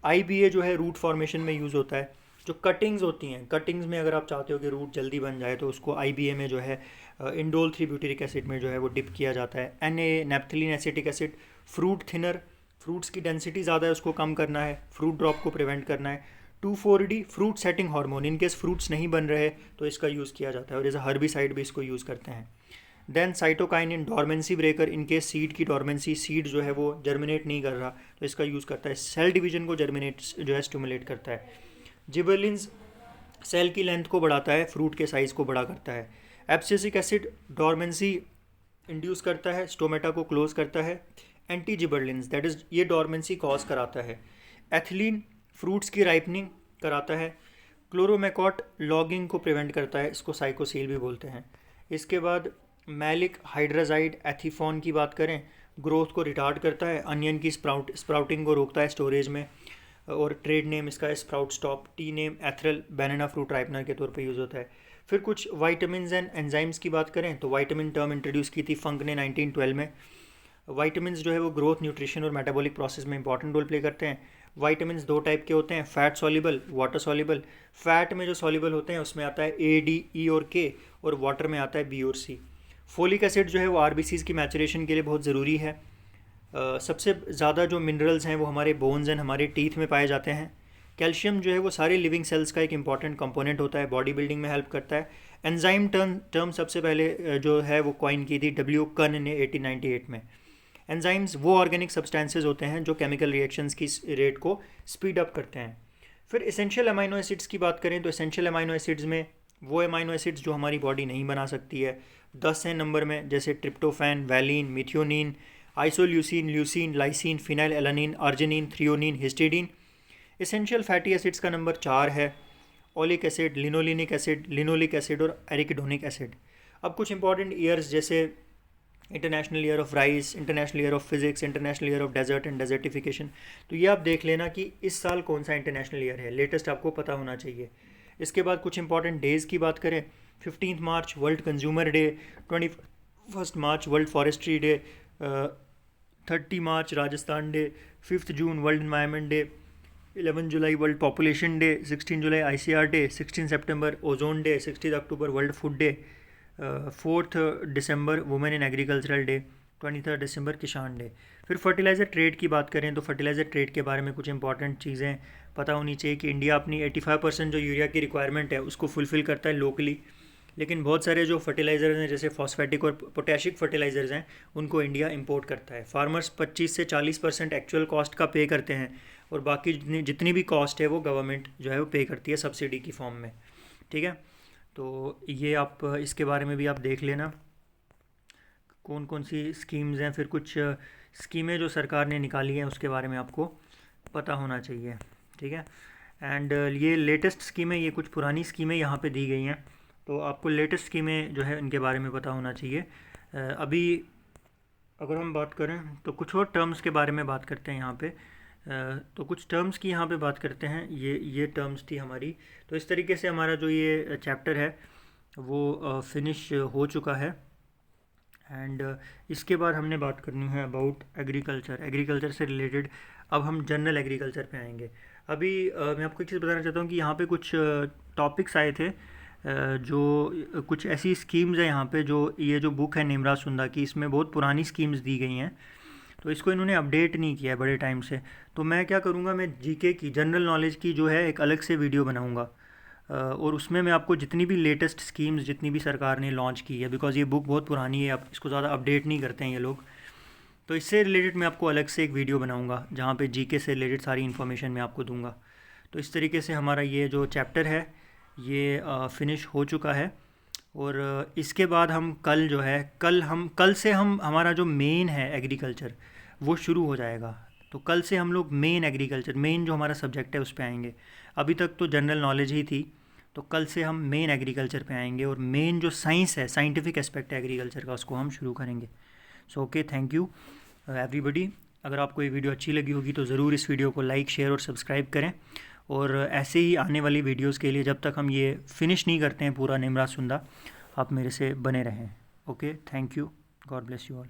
S1: IBA जो है रूट फॉर्मेशन में यूज़ होता है। जो कटिंग्स होती हैं, कटिंग्स में अगर आप चाहते हो कि रूट जल्दी बन जाए तो उसको IBA में जो है इंडोल 3 ब्यूटेरिक एसिड में जो है वो डिप किया जाता है। NAA, naphthalene acetic acid, fruit thinner, fruits की डेंसिटी ज़्यादा है उसको कम करना है, फ्रूट ड्रॉप को प्रिवेंट करना है। 2,4-D, fruit setting hormone, in case fruits नहीं बन रहे तो इसका यूज़ किया जाता है और एज अ हर्बिसाइड भी इसको यूज़ करते हैं। Then cytokinin, dormancy breaker, in case seed की डॉर्मेंसी, सीड जो है वो जर्मिनेट नहीं कर रहा तो इसका यूज़ करता है। सेल डिवीजन को जर्मिनेट जो है स्टिमुलेट करता है। जिबरलिन्स सेल की लेंथ को बढ़ाता है, फ्रूट के साइज़ को बड़ा करता है। एब्सिसिक एसिड डॉर्मेंसी इंड्यूस करता है, स्टोमेटा को क्लोज करता है। एंटी जिबरलिन्स, दैट इज़ ये डॉर्मेंसी कॉज कराता है। एथिलीन फ्रूट्स की राइपनिंग कराता है। क्लोरोमेकॉट लॉगिंग को प्रिवेंट करता है, इसको साइकोसील भी बोलते हैं। इसके बाद मैलिक हाइड्राजाइड एथीफॉन की बात करें, ग्रोथ को रिटार्ड करता है, अनियन की स्प्राउटिंग को रोकता है स्टोरेज में, और ट्रेड नेम इसका है sprout stop, T name Ethrel banana fruit ripener के तौर पे यूज़ होता है। फिर कुछ वाइटामिन एंड एंजाइम्स की बात करें तो वाइटामिन टर्म इंट्रोड्यूस की थी फंक ने 1912 में। वाइटामिन जो है वो ग्रोथ, न्यूट्रिशन और मेटाबॉलिक प्रोसेस में इंपॉर्टेंट रोल प्ले करते हैं। वाइटामिन दो टाइप के होते हैं, fat soluble, water soluble. Fat में जो सॉल्युबल होते हैं उसमें आता है ए, डी, ई और के, और वाटर में आता है बी और सी। फोलिक एसिड जो है वो आरबीसीज की मैचुरेशन के लिए बहुत ज़रूरी है। सबसे ज़्यादा जो मिनरल्स हैं वो हमारे बोन्स एंड हमारे टीथ में पाए जाते हैं। कैल्शियम जो है वो सारे लिविंग सेल्स का एक इंपॉर्टेंट कंपोनेंट होता है, बॉडी बिल्डिंग में हेल्प करता है। एंजाइम टर्म सबसे पहले जो है वो कॉइन की थी डब्ल्यू कन ने 1898 में। एंजाइम्स वो ऑर्गेनिक सब्सटेंसेज होते हैं जो केमिकल रिएक्शंस की रेट को स्पीड अप करते हैं। फिर एसेंशियल अमाइनो एसिड्स की बात करें तो एसेंशियल अमाइनो एसिड्स में वो अमाइनो एसिड्स जो हमारी बॉडी नहीं बना सकती है 10 हैं नंबर में, जैसे tryptophan, valine, methionine, isoleucine, leucine, lysine, phenyl alanine, arginine, threonine, histidine. Essential fatty acids का नंबर 4 है, ओलिक एसिड, लिनोलिक एसिड और एरिकिडोनिक एसिड। अब कुछ इंपॉर्टेंट ईयर्स जैसे international year of rice, international year of physics, international year of desert and desertification, तो ये आप देख लेना कि इस साल कौन सा इंटरनेशनल ईयर है, लेटेस्ट आपको पता होना चाहिए। इसके बाद कुछ इंपॉर्टेंट डेज़ की बात करें, 15 मार्च वर्ल्ड कंज्यूमर डे, 21 मार्च वर्ल्ड फॉरेस्ट्री डे, 30 मार्च राजस्थान डे, 5 जून वर्ल्ड एनवायरनमेंट डे, 11 जुलाई वर्ल्ड पॉपुलेशन डे, 16 जुलाई ICR डे, 16 सितंबर ओजोन डे, 16 अक्टूबर वर्ल्ड फूड डे, 4 दिसंबर वुमेन इन एग्रीकल्चरल डे, 23 दिसंबर किसान डे। फिर फर्टिलाइज़र ट्रेड की बात करें तो फर्टिलाइज़र ट्रेड के बारे में कुछ इंपॉर्टेंट चीज़ें पता होनी चाहिए कि इंडिया अपनी 85% जो यूरिया की रिक्वायरमेंट है उसको फुलफ़िल करता है लोकली, लेकिन बहुत सारे जो फर्टिलाइज़र्स हैं जैसे फॉस्फेटिक और पोटेशिक फर्टिलाइज़र्स हैं उनको इंडिया इंपोर्ट करता है। फार्मर्स 25 से 40% एक्चुअल कॉस्ट का पे करते हैं, और बाकी जितनी भी कॉस्ट है वो गवर्नमेंट जो है वो पे करती है सब्सिडी की फॉर्म में। ठीक है, तो ये आप इसके बारे में भी आप देख लेना कौन कौन सी स्कीम्स हैं। फिर कुछ स्कीमें जो सरकार ने निकाली हैं उसके बारे में आपको पता होना चाहिए। ठीक है, एंड ये लेटेस्ट स्कीमें, ये कुछ पुरानी स्कीमें यहाँ पे दी गई हैं, तो आपको लेटेस्ट स्कीमें जो है इनके बारे में पता होना चाहिए। अभी अगर हम बात करें तो कुछ और टर्म्स के बारे में बात करते हैं यहाँ पे। तो कुछ टर्म्स की यहाँ पे बात करते हैं, ये टर्म्स थी हमारी। तो इस तरीके से हमारा जो ये चैप्टर है वो फिनिश हो चुका है। एंड इसके बाद हमने बात करनी है अबाउट एग्रीकल्चर से रिलेटेड। अब हम जनरल एग्रीकल्चर पे आएंगे। अभी मैं आपको एक चीज़ बताना चाहता हूँ कि यहाँ पे कुछ टॉपिक्स आए थे, जो कुछ ऐसी स्कीम्स हैं यहाँ पे, जो ये जो बुक है निमरा सुंदा की, इसमें बहुत पुरानी स्कीम्स दी गई हैं, तो इसको इन्होंने अपडेट नहीं किया है बड़े टाइम से। तो मैं क्या करूँगा, मैं जीके की, जनरल नॉलेज की जो है एक अलग से वीडियो बनाऊँगा, और उसमें मैं आपको जितनी भी लेटेस्ट स्कीम्स जितनी भी सरकार ने लॉन्च की है, बिकॉज़ ये बुक बहुत पुरानी है, आप इसको ज़्यादा अपडेट नहीं करते हैं ये लोग, तो इससे रिलेटेड मैं आपको अलग से एक वीडियो बनाऊँगा जहाँ पे जीके से रिलेटेड सारी इन्फॉर्मेशन मैं आपको दूँगा। तो इस तरीके से हमारा ये जो चैप्टर है ये फिनिश हो चुका है। और इसके बाद हम कल जो है, कल से हमारा जो मेन है एग्रीकल्चर वो शुरू हो जाएगा। तो कल से हम लोग मेन एग्रीकल्चर, मेन जो हमारा सब्जेक्ट है उस पर आएंगे। अभी तक तो जनरल नॉलेज ही थी, तो कल से हम मेन एग्रीकल्चर पे आएंगे, और मेन जो साइंस है, साइंटिफिक एस्पेक्ट है एग्रीकल्चर का, उसको हम शुरू करेंगे। So okay, thank you everybody. अगर आपको ये वीडियो अच्छी लगी होगी तो ज़रूर इस वीडियो को लाइक, शेयर और सब्सक्राइब करें, और ऐसे ही आने वाली वीडियोस के लिए जब तक हम ये फिनिश नहीं करते हैं पूरा निमरा सुंदा, आप मेरे से बने रहें। Okay, thank you, God bless you all.